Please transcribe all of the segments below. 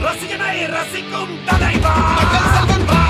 ரசிகனை ரசிக்கும் தலைவா மக்கள் செல்வன் வா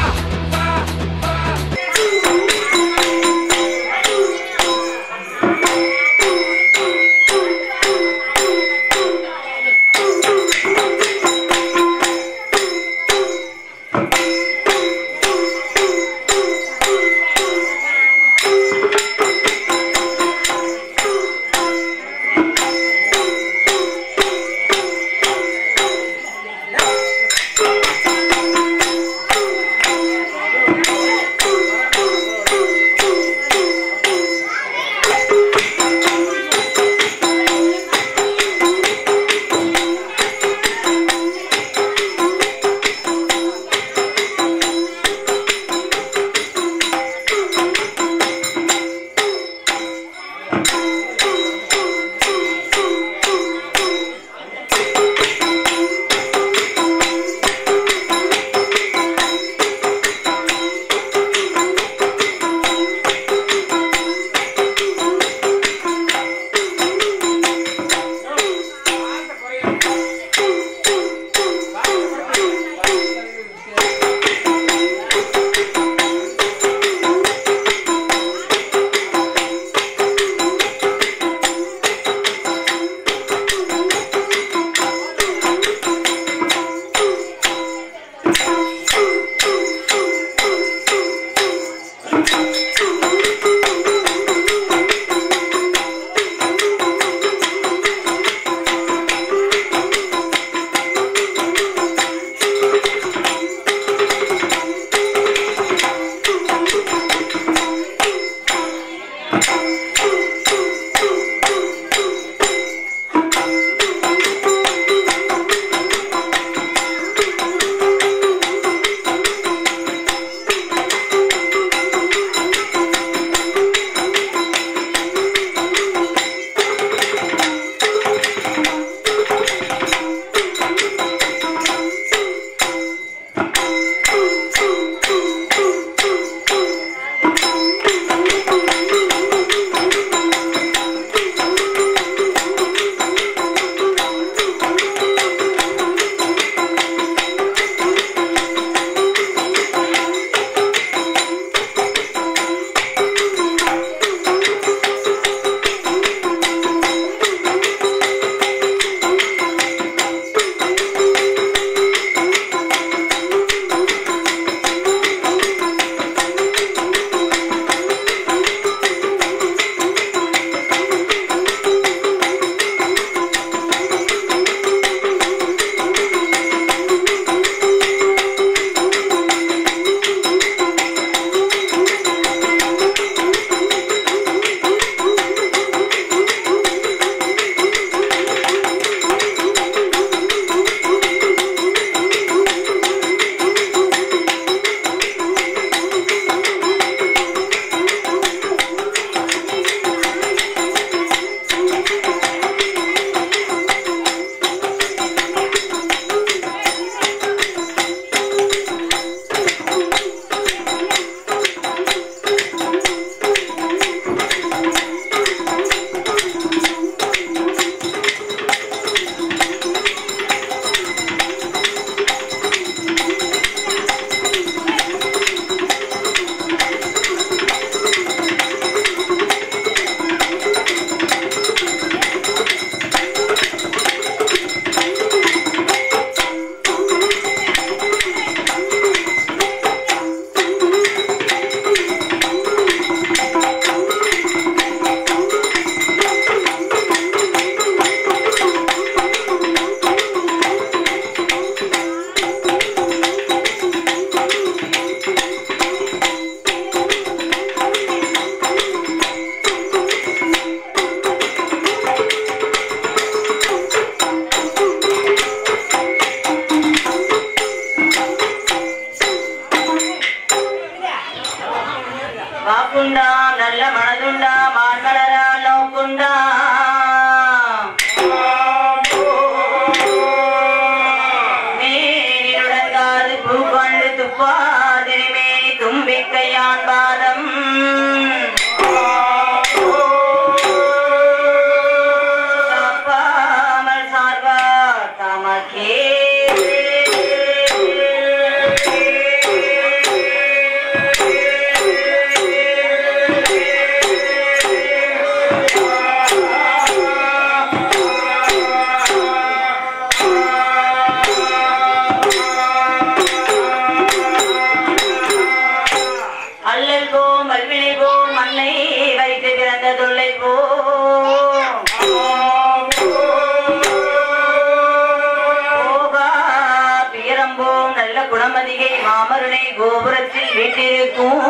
கோபுரத்தில் வீட்டிருக்கும்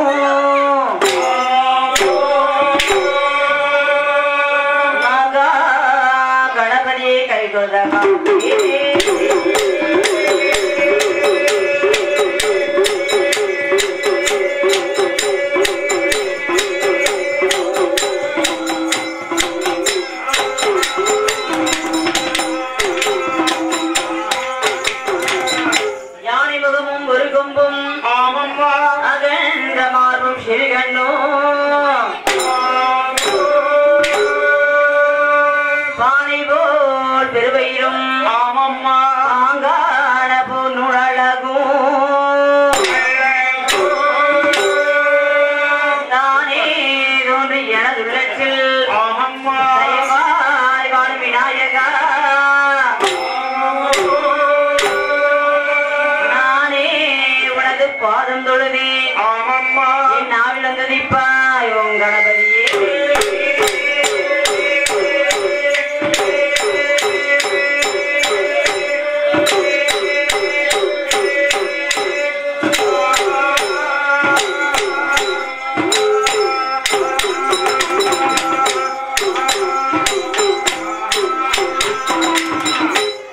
மகா கணபதியை கைகொள்ளாக பாதம் தொழுதே என் நாவில் வந்ததிப்பாய் ஓம் கணபதியே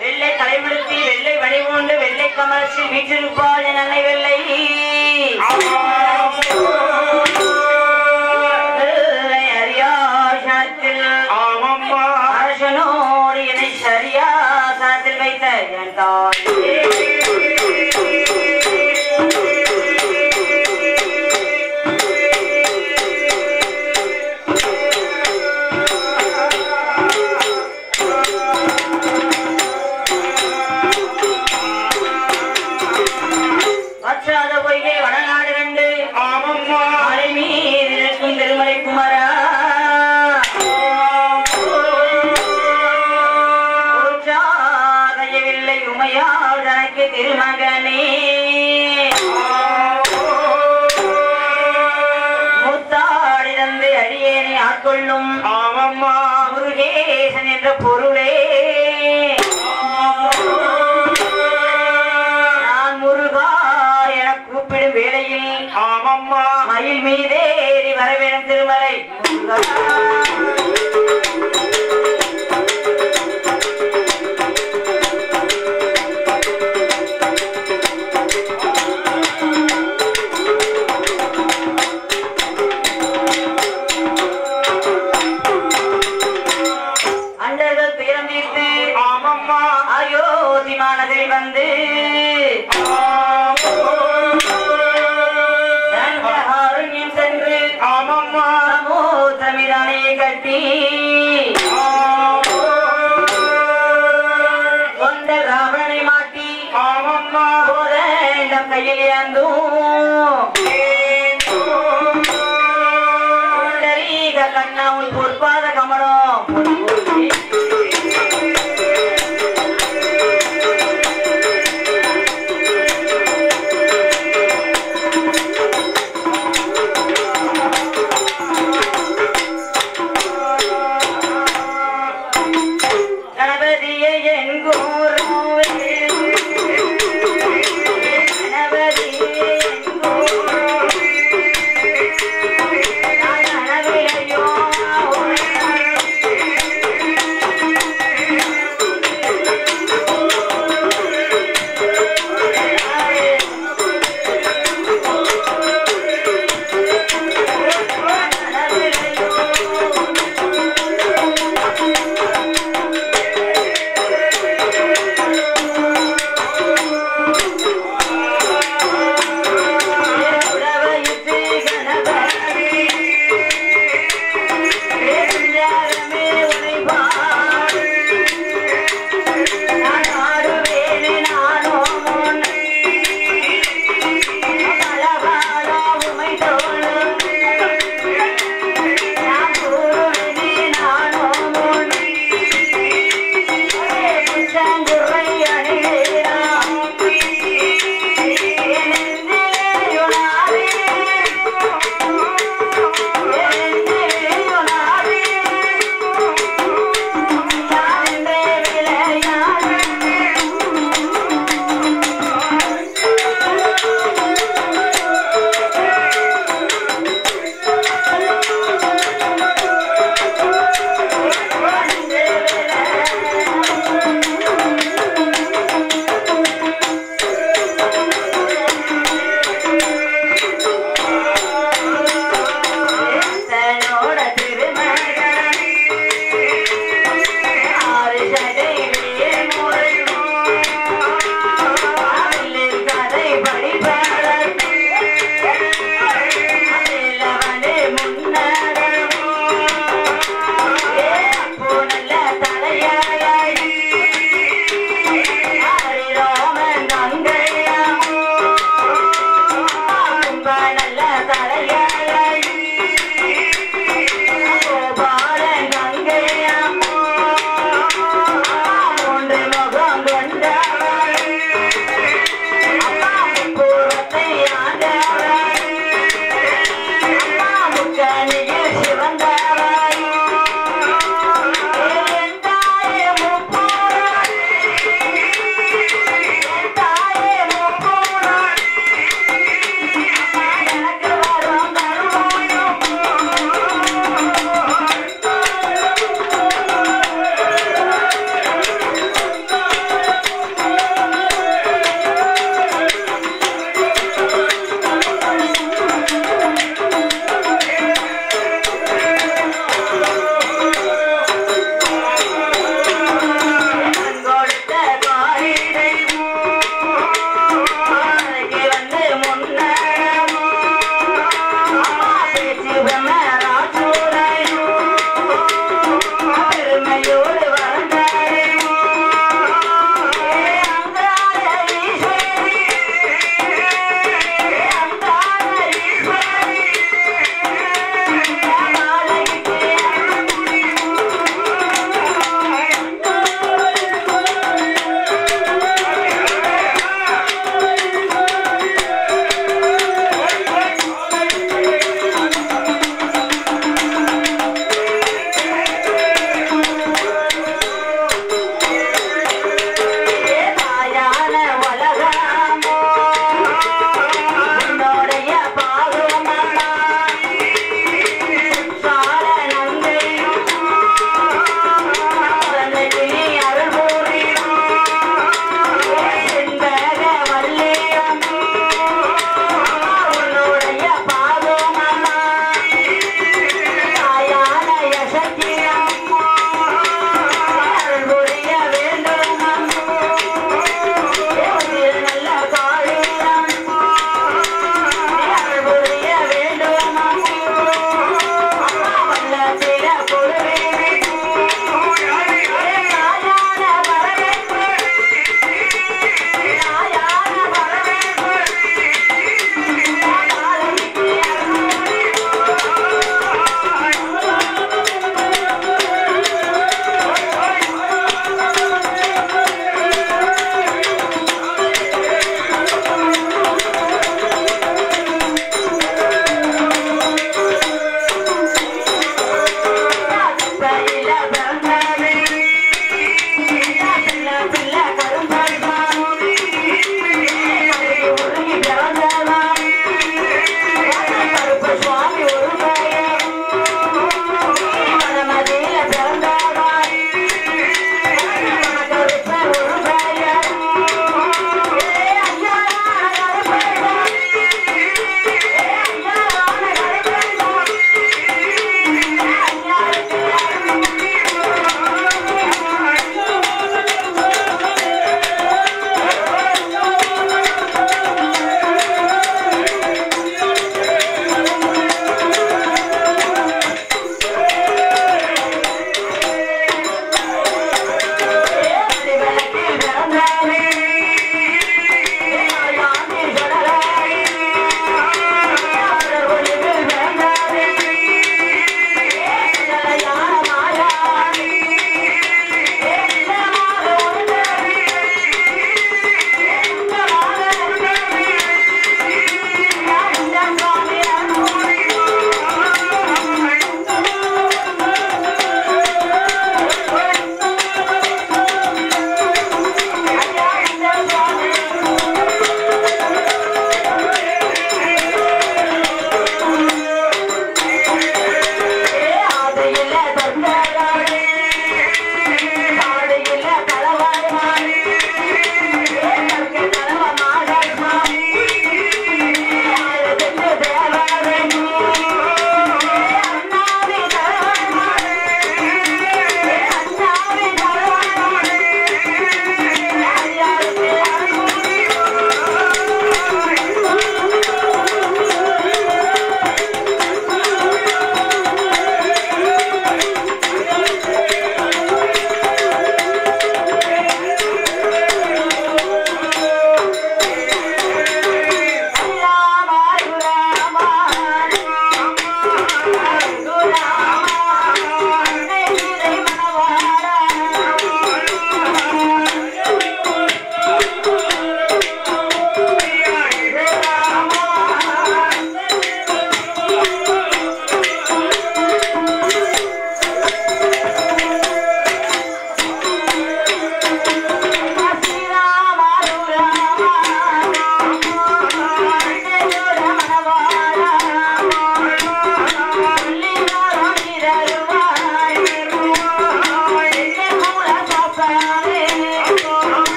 வெள்ளை தலைமுடுத்தி வெள்ளை வடிவுண்டு வெள்ளை கமலத்தில் வீற்றிருப்பாள் என் அன்னை வெள்ளை அரசனோடு என்னை சரியாசனத்தில் வைத்த என் தாயே வற்றாத பொய்கை வடநாடு கண்டு மலை மீது நிற்கும் திருமலை குமரா கையவில்லை உமையால் தனக்கு திருமகனே முத்தாடி தந்து அடியேனை ஆட்கொள்ளும் முருகேசன் என்ற பொருளே வேளையில் மயில் மீதேறி வரவேணும் திருமலை அண்டர்கள் துயரம் தீர்த்து அயோத்தி மாநகரில் வந்து சமுத்திரமிதானே கட்டி கொண்ட ராவணனை மாட்டி போதண்டம் கையில் ஏந்தும் கண்ணா உன் பொற்பாத கமலம் Oh,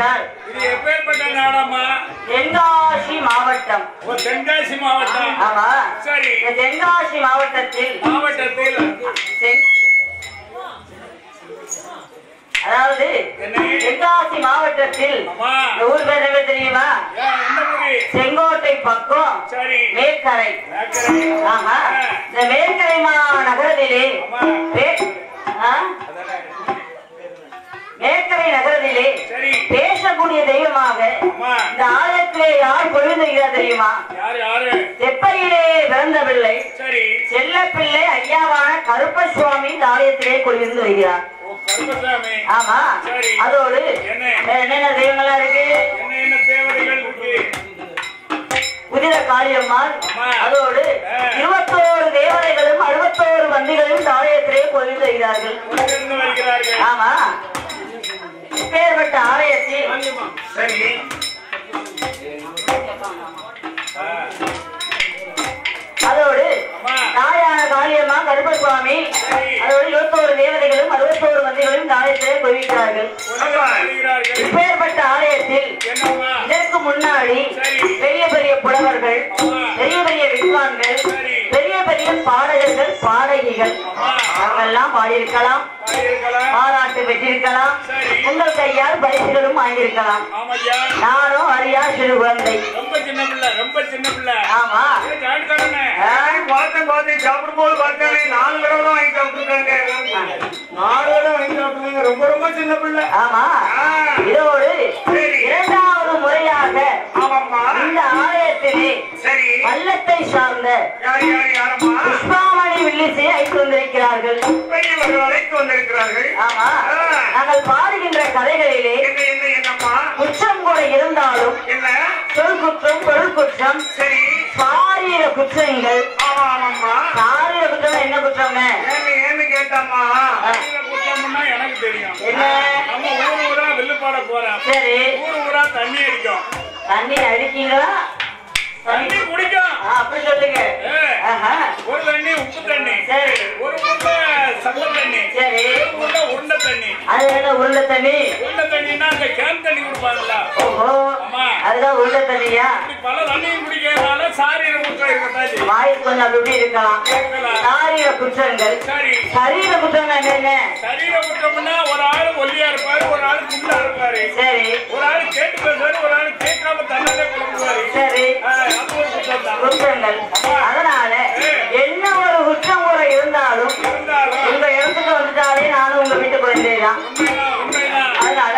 கேட்டால் இது எப்பேற்பட்ட நாடம்மா? தென்காசி மாவட்டம். தென்காசி மாவட்டம். ஆமா. சரி. தென்காசி மாவட்டத்தில் அதாவது தென்காசி மாவட்டத்தில் ஊர் பேர் என்ன தெரியுமா? செங்கோட்டை பக்கம் மேற்கரை. ஆமா. இந்த மேற்கரை நகரத்திலே மேற்கரை நகரத்திலே பேசக்கூடிய தெய்வமாக இந்த ஆலயத்திலே யார் கொழுந்துகிறார் தெரியுமா? தெப்பையிலே பிறந்த பிள்ளை செல்ல பிள்ளை ஐயாவான கருப்பசுவாமி இந்த ஆலயத்திலே கொழுந்து வருகிறார். ஆமா. அதோடு என்னென்ன தெய்வங்களா இருக்கு? புதித காளியம்மாள், அதோடு 21 தேவதைகளும் 61 வந்திகளும் இந்த ஆலயத்திலே கொழுந்து வருகிறார்கள். ஆமா. இப்பேற்பட்ட ஆலயத்தில் அதோடு தாயான காளியம்மா கருப்பசுவாமி, அதோடு 21 தேவதைகளும் 61 வந்திகளும் இந்த ஆலயத்திலே கொள்விக்கிறார்கள். இப்பேற்பட்ட ஆலயத்தில் இதற்கு முன்னாடி பெரிய பெரிய புலவர்கள், பெரிய பெரிய வித்வான்கள், பெரிய பெரிய பாடகர்கள், பாடகிகள் அவங்கெல்லாம் பாடியிருக்கலாம், பாராட்டு பெற்றிருக்கலாம், உங்கள் கையால் பரிசுகளும் வாங்கியிருக்கலாம். நானும் அறியா சிறு குழந்தை. ஆமா. சாப்பிடும் போது பார்த்தேன் 4 தடவை வாங்கி சாப்பிட்டுருக்காங்க. 4 தடவை வாங்கி சாப்பிட்டுருக்காங்க. ரொம்ப ரொம்ப சின்ன பிள்ளை. ஆமா. இதோடு 2வது முறையாக இந்த ஆலயத்திலே பள்ளத்தை சார்ந்த புஷ்பாமணி வில்லிசை அழைத்து வந்திருக்கிறார்கள். ஆமா. நாங்கள் பாடுகின்ற கதைகளிலே குற்றம் கூட இருந்தாலும் சொல் குற்றம், பொருள் குற்றம், சாரீர குற்றங்கள். சாரீர குற்றம் என்ன குற்றம் கேட்டாமா? எனக்கு தெரியும். என்ன? நம்ம ஊரா வில்லுப்பாட போறோம். சரி. ஊரா தண்ணி அடிக்கும். தண்ணி அடிக்கீங்களா? தண்ணி குடிக்கும். அப்படி சொல்லுங்க. ஒரு தண்ணி உப்பு தண்ணி, சரி. ஒரு உருண்டை சம்பள தண்ணி, சரி. ஒரு உருண்டை தண்ணி. அது என்ன உருண்டை தண்ணி? உருண்டை தண்ணின்னா அந்த கேன் தண்ணி கொடுப்பாங்கல்ல. ஓஹோ. அதுதான் உருண்டை தண்ணியா? பல தண்ணியும் குடிக்கிறதுனால சாரீர குற்றம் இருக்கட்டாச்சு. வாய்ப்பு கொஞ்சம் அப்படி இருக்கலாம். சாரீர குற்றங்கள். சரீர குற்றம் என்னென்ன? சரீர குற்றம்னா ஒரு ஆளு ஒல்லியா இருப்பாரு, ஒரு ஆளு குண்டா இருப்பாரு. சரி. ஒரு ஆளு கேட்டு பேசுவாரு, ஒரு ஆளு கேட்காம தன்னே கொடுப்பாரு. சரி. குற்றங்கள். அதனால என்ன ஒரு குற்றம் கூட இருந்தாலும் உங்க இடத்துக்கு வந்துட்டாலே நானும் உங்க வீட்டு குழந்தைதான். அதனால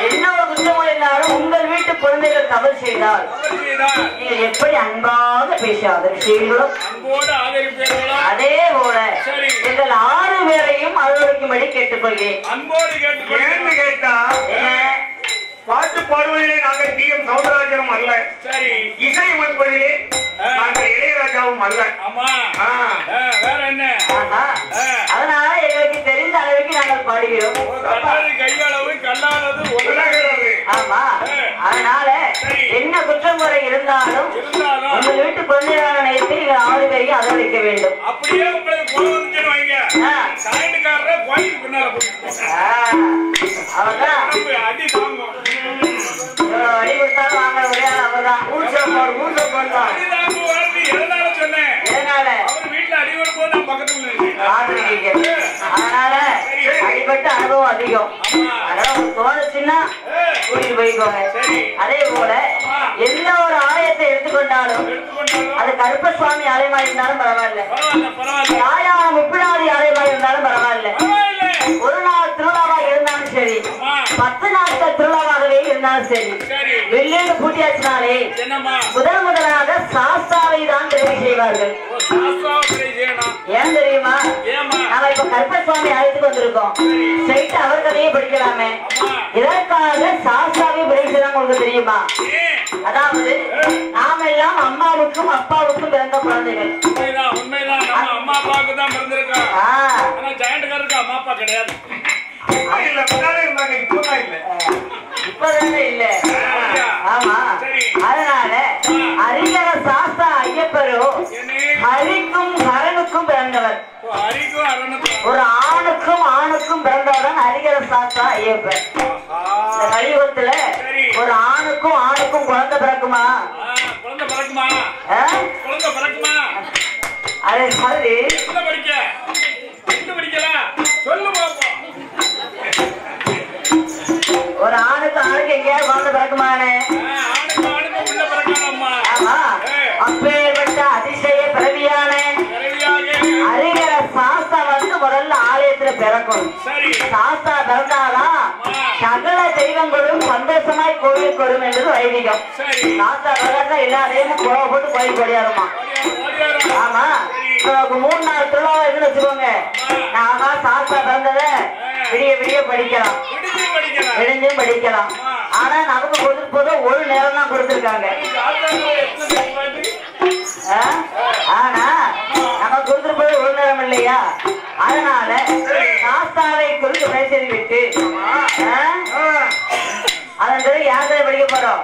என்ன ஒரு குற்றம் கூட இருந்தாலும் உங்கள் வீட்டு குழந்தைகள் தவறு செய்தால் நீங்க எப்படி அன்பாக பேச ஆதரிச்சீர்களோ அதே போல எங்கள் 6 பேரையும் அனுபவிக்கும்படி கேட்டுக்கொள்கிறேன். அன்போடு கேட்டா பாட்டு பாடுவதிலே நாங்கள் டி.எம். சௌந்தரராஜனும் அல்ல, சரி. இசை அமைப்பதிலே நாங்கள் இளையராஜாவும் அல்ல. ஆமா. வேற என்ன? அதனால எங்களுக்கு தெரிந்த அளவுக்கு நாங்கள் பாடுகிறோம். கையளவு கல்லானது உலகிறது. ஆமா. அதனால என்ன குற்றம் குறை இருந்தாலும் உங்கள் வீட்டு குழந்தைகளான நினைத்து நீங்கள் 6 பேரையும் ஆதரிக்க வேண்டும். அப்படியே உங்களுக்கு குழந்தை வைங்க. சாயண்டுக்காரரை கோயிலுக்கு பின்னால அவர்தான் அடி தாங்கும். அடி கொடுத்தாலும் வாங்க ஒரே ஆள் அவர்தான். எதனால வீட்டுல அடிபடும் போது நான் பக்கத்துல அதனால அடிபட்ட அனுபவம் அதிகம். அதனால தோணுச்சுன்னா கூட்டிட்டு போய்க்கோங்க. அதே போல எந்த ஒரு ஆலயத்தை எடுத்துக்கொண்டாலும் அது கருப்பசுவாமி ஆலயமா இருந்தாலும் பரவாயில்ல, யாயான முப்பிடாதி ஆலயமா இருந்தாலும் பரவாயில்ல, ஒரு நாள் திருவிழாவா இருந்தாலும் சரி, 10 நாட்கள் திருவிழாவாகவே இருந்தாலும் சரி, வெள்ளியு பூட்டியாச்சினாலே முதலாக சாஸ்தாவை தான் தெரிவு செய்வார்கள். ஏன் தெரியுமா? நாம இப்ப கருப்பசுவாமி ஆலயத்துக்கு வந்திருக்கோம், ஸ்ட்ரைட் அவர் கதையை படிக்கலாமே. இதற்காக சாஸ்தாவை பிரேசிதான் உங்களுக்கு தெரியுமா? அதாவது நாம எல்லாம் அம்மாவுக்கும் அப்பாவுக்கும் பிறந்த குழந்தைகள். அம்மா அப்பாவுக்கு தான் பிறந்திருக்கோம். ஆனா ஜெயண்டகாருக்கு அம்மா அப்பா கிடையாது. இப்பதானே இல்ல. ஆமா. அதனால அரிகர சாஸ்தா ஐயப்பரோ ஹரிக்கும் ஹரனுக்கும் பிறந்தவர். ஒரு ஆணுக்கும் ஆணுக்கும் பிறந்தவர் தான் அரிகர சாஸ்தா ஐயப்பர். இந்த கலியுகத்துல குழந்தை பிறக்குமா? குழந்தை பிறக்குமா? குழந்தை பிறக்குமா? அதே மாதிரி சொல்லு பாப்போம். ஒரு ஆணுக்கு எங்கேயாவது குழந்தை பிறக்குமானே? ஆமா. அப்பேற்பட்ட அதிசய பிறவியான அறிகிற சாஸ்தா வந்து முதல்ல ஆலயத்துல பிறக்கும். சாஸ்தா பிறந்தாதான் சகல தெய்வங்களும் சந்தோஷமாய் கோயிலுக்கு வரும் என்பது ஐதீகம். சாஸ்தா பிறந்தா எல்லா தெய்வமும் கோவ போட்டு கோயில் கொடியாருமா. ஆமா. 3 நாள் திருவிழா இருக்குன்னு வச்சுக்கோங்க. நாங்க சாஸ்தா பிறந்தத விடிய விடிய படிக்கலாம், விடிஞ்சும் படிக்கலாம். ஆனா நமக்கு கொடுத்து ஒரு நேரம் தான் கொடுத்துருக்காங்க. ஆனா நம்ம கொடுத்துருப்பது ஒரு நேரம் இல்லையா? அதனால சாஸ்தாவை குறித்து பேசி விட்டு அதன் பிறகு யாத்திரை படிக்க போறோம்.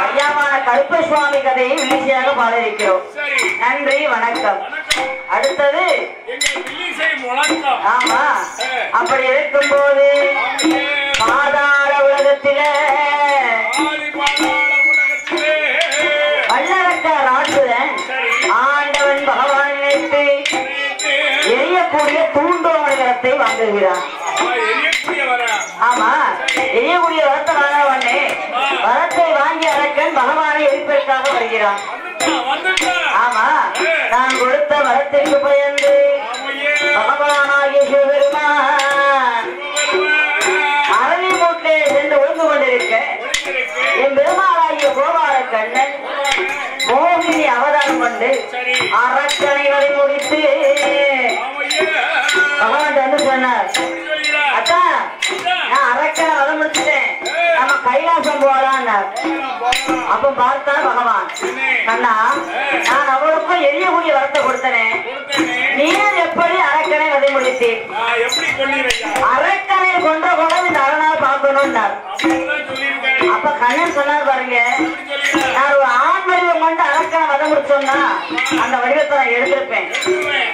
ஐயாவான கருப்பசுவாமி கதையை விழிச்சியாக பாட இருக்கிறோம். நன்றி, வணக்கம். அடுத்தது ஆமா. அப்படி இருக்கும் போது பாதாள உலகத்தில வல்லரக்க ராட்சுதன் ஆண்டவன் பகவான் நினைத்து எரியக்கூடிய தூண்டோமணிகரத்தை வாங்குகிறான். ஆமா. எரியக்கூடிய வரத்தை வாங்கவனே வரத்தை வாங்கி அரக்கன் பகவானை எரிப்பதற்காக வருகிறான். ஆமா. நான் கொடுத்த வரத்திற்கு பயந்து பகவானாகிய சிவபெருமான் அரளி மூட்டிலே சென்று ஒழுங்கு கொண்டிருக்க என் பெருமாளாகிய கோபால கண்ணன் மோகினி அவதாரம் கொண்டு அரக்கணைகளை முடித்து பகவான் வந்து சொன்னார், அத்தா நான் அரக்கனை வர முடிச்சுட்டேன், நம்ம கைலாசம் போகலாம். அப்ப பார்த்தா பகவான், அண்ணா நான் அவளுக்கும் எரியக்கூடிய வரத்தை கொடுத்தனே, நீ எப்படி அரக்கனை வதை முடித்து? அரக்கனை கொன்ற கூட இந்த அரணால் பார்க்கணும்னார். அப்ப கண்ணன் சொன்னார் பாருங்க, நான் ஒரு ஆண் வடிவம் கொண்டு அரக்கனை வதை முடிச்சோம்னா அந்த வடிவத்தை நான் எடுத்திருப்பேன்.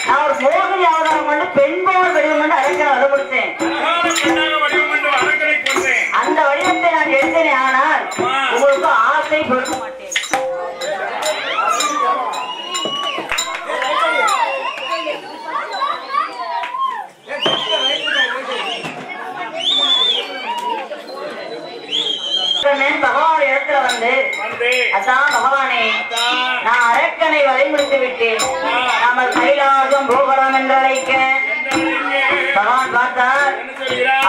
நான் ஒரு மோகினி அவதாரம் கொண்டு பெண் போல் வடிவம் கொண்டு அரக்கனை வதை முடிச்சேன். அந்த வடிவத்தை நான் எடுத்தேனே, ஆனால் உங்களுக்கு ஆசை கொடுக்க மாட்டேன். பகவான் இடத்துல வந்து, அதான் பகவானே நான் அரக்கனை வரை முடித்து விட்டேன், நாம கைலாசம் போகலாம் என்று அழைக்க பகவான் பார்த்தார்.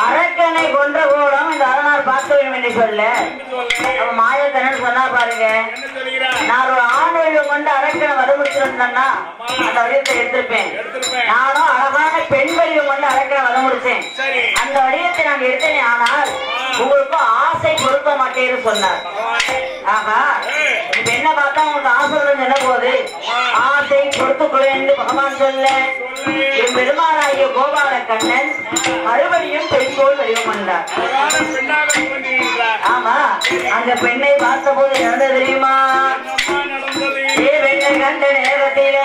அரக்கனை கொன்ற கோலம் இந்த அரணால் பார்க்க வேண்டும் என்று சொல்ல மாயத்தனன் சொன்னா பாருங்க, நான் ஒரு ஆண் வடிவம் கொண்டு அரக்கனை வதை முடிச்சிருந்தேன்னா அந்த வடிவத்தை எடுத்திருப்பேன். நானும் அழகான பெண் வடிவம் கொண்டு அரக்கனை வதை முடிச்சேன். அந்த வடிவத்தை நான் எடுத்தேனே, ஆனால் உங்களுக்கு ஆசை கொடுக்க மாட்டேன்னு சொன்னார். ஆஹா, பெண்ணை பார்த்தா உங்களுக்கு ஆசை சொன்ன போது ஆசை கொடுத்துக்கொள்ள என்று பகவான் சொல்ல என் பெருமானாகிய கோபால கண்ணன் மறுபடியும் பெண் போல் வடிவம் கொண்டார். ஆமா. அந்த பெண்ணை பார்த்த போது நடந்தது தெரியுமா? பெண்ணை கண்ட நேரத்தில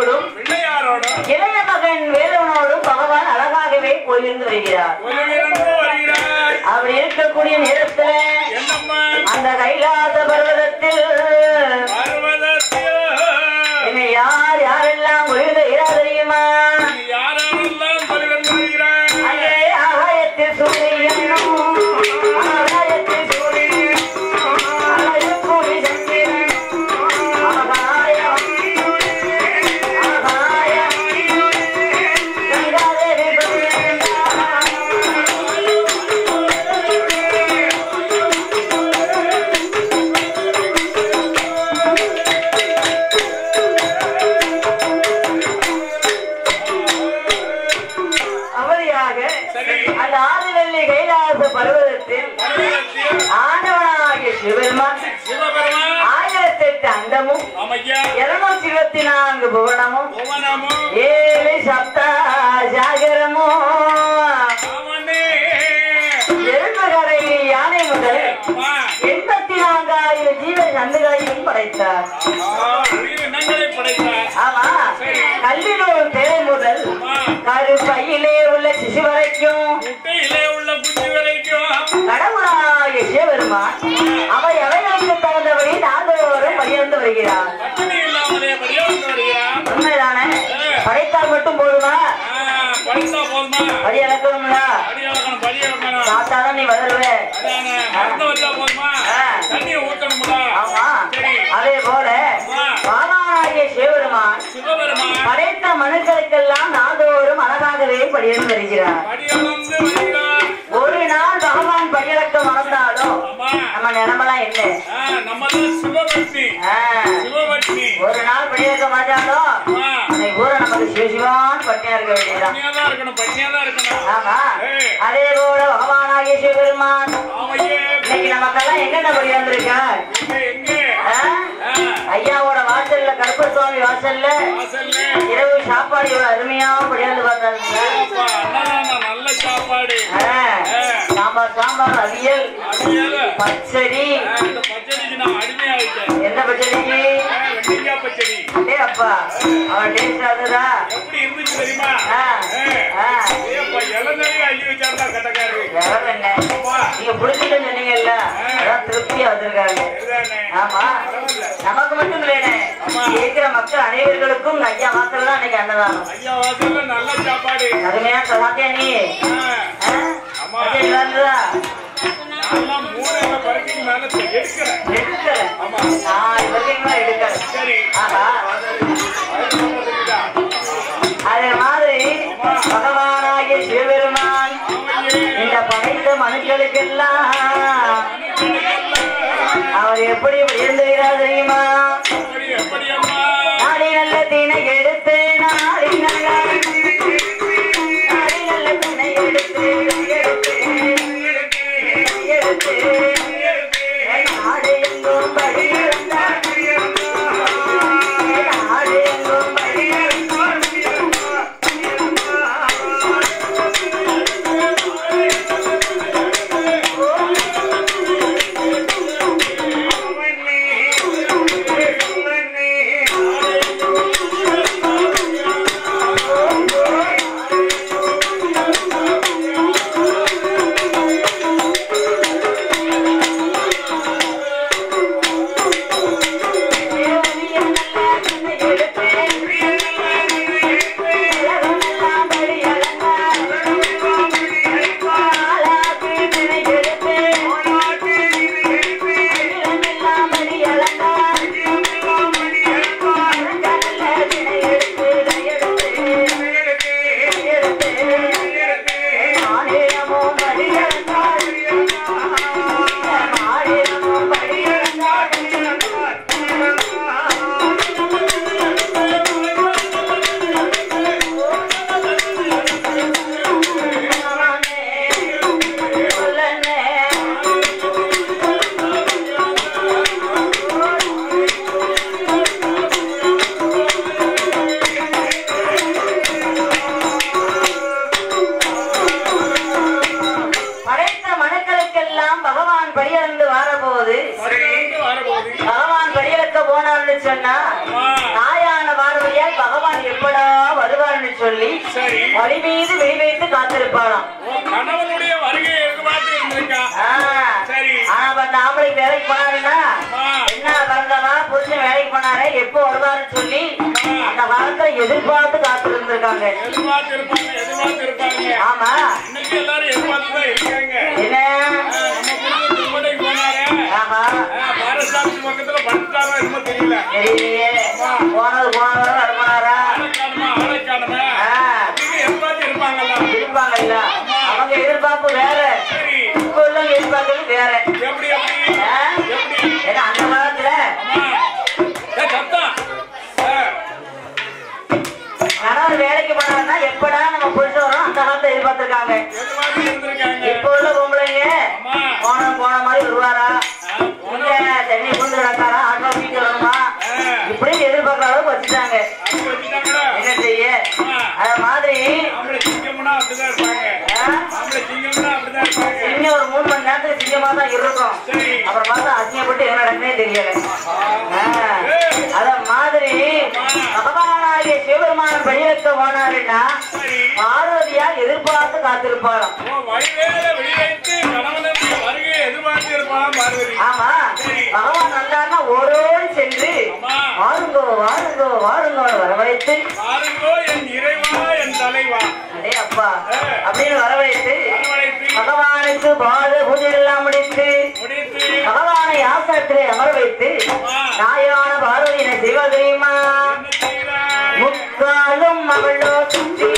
பிள்ளையாரோடும் இளைய மகன் வேலவனோடும் பகவான் அழகாகவே போயிருந்து வருகிறார். அப்படி இருக்கக்கூடிய நேரத்துல அந்த கைலாச பர்வதத்தில் என்னை யாரெல்லாம் ஒளிர்கிறார் தெரியுமா? அங்கே ஆகாயத்தில் சூரியனும் ஆகாயத்தில் சூரியனும் அழகுக்குடி சந்திரன் ஆகாயம் ஆகாயம் கங்காதேவி அந்த ஆதிவெள்ளி கைலாச பர்வதத்தில் ஆண்டவனாகிய சிவபெருமான் 1008 அண்டமும் 224 புவனமும் 7 சப்த சாகரமும் எருமகடை யானை முதல் 84,000 ஜீவ சந்துகளையும் படைத்தார். ஆமா, கல்லினூர் தேரை முதல் கருப்பையிலே உள்ள சிசு வரைக்கும் கடவுளாகிய சிவபெருமான் அவை அவைகளுக்கு தகுந்தபடி நாள்தோறும் பணியர்ந்து வருகிறார். உண்மைதானே? படைத்தால் மட்டும் போதுமா? படி இழக்கணும்ல, சாத்தாதான் நீ வளருவே. ஆமா, அதே போல பாபாகிய சிவபெருமான் படைத்த மனுக்களுக்கெல்லாம் நாள்தோறும் அழகாகவே படியர்ந்து வருகிறார். ஒரு நாள் பகவான் படியிறக்க மறந்தாலும் நம்ம நிலைமெல்லாம் என்ன? ஒரு நாள் படியிறக்க மாட்டாலும் ஊரை நமக்கு சிவசிவான்னு பட்டியா இருக்க வேண்டியதான். ஆமா, அதே போல பகவானாகிய சிவபெருமான் இன்னைக்கு நமக்கெல்லாம் என்னென்ன படி வந்திருக்கார்? ஐயாவோட வாசல்ல கருப்பசுவாமி வாசல்ல இரவு சாப்பாடு இவ்வளவு அருமையாவும் படியாந்து பார்த்தாங்க. சாம்பார் அவியல் பச்சடி. என்ன பச்சடிக்கு? அப்பா அவன் டேஸ்ட் ஆகுதா? நீங்க புடிச்சிட்டு சொன்னீங்கல்ல, அதான் திருப்தியா வந்திருக்காங்க. ஆமா, நமக்கு மட்டும் இல்லையே, இருக்கிற மக்கள் அனைவர்களுக்கும் ஐயா வாசல் தான் அன்னைக்கு அன்னதானம். அருமையா சொல்லாத்தியா நீ? அதே மாதிரி பகவானாகிய சிவபெருமான் இந்த படைத்த மனுக்களுக்கெல்லாம் அவர் எப்படி உயர்ந்துகிறார் தெரியுமா? நாடி நல்ல தினை எடுத்து நாடி நல்ல தினை எடுத்து நாடு எங்கும் படி நாடு எங்கும் படி பகவான் படியிறக்க போனான்னு சொன்னா தாயான பார்வையால் பகவான் சொல்லி வழி மீது விழி வைத்து காத்திருப்பாளாம். கணவனுடைய வருகையை எதிர்பார்த்து இருந்திருக்கான். ஆனா அந்த ஆம்பளைக்கு வேலைக்கு போனாருன்னா என்ன பறந்தவா புருஷன் வேலைக்கு போனாரே எப்போ வருவாருன்னு சொல்லி அந்த காலத்துல எதிர்பார்த்து காத்து இருந்திருக்காங்க. ஆமா எல்லாரும் எதிர்பார்த்துதான் இருக்காங்க. என்ன பக்கத்துல படுத்தாரா என்னமோ தெரியல. தெரியலையே போனது வருமானாரா இருப்பாங்கல்ல. அவங்க எதிர்பார்ப்பு வேற, இப்ப உள்ளவங்க எதிர்பார்க்கறது வேற. ஏன்னா அந்த காலத்துல கணவர் வேலைக்கு போனாருன்னா எப்படா நம்ம புருஷன் வரும் அந்த காலத்தை எதிர்பார்த்திருக்காங்க. இப்ப உள்ள பொம்பளைங்க போன மாதிரி வருவாரா, தண்ணி கொண்டு கிடக்காரா, ஆட்டோ வீட்டு வரணுமா, இப்படின்னு எதிர்பார்க்கற அளவுக்கு வச்சுட்டாங்க. என்ன செய்ய அத மாதிரி சிங்க ஒரு 3 மணி நேரத்துக்கு சிங்கமா தான் இருக்கும். அப்புறம் பார்த்தா அசிங்கப்பட்டு என்ன நடக்குன்னே தெரியல. அத மாதிரி பகவானாகிய சிவபெருமான் வெளியேற்ற போனாருன்னா பார்வதியா எதிர்பார்த்து காத்திருப்பாளாம். ஆமா பகவான் வந்தாருன்னா ஓரோடு சென்று வாருங்கோ வாருங்கோ வாருங்கோ வரவழைத்து அடே அப்பா அப்படின்னு வரவழைத்து பகவானுக்கு பாத பூஜை எல்லாம் முடித்து பகவானை ஆசனத்திலே அமர வைத்து நாயான பார்வதி என்ன செய்வா தெரியுமா? முக்காலும் அவளோ சுற்றி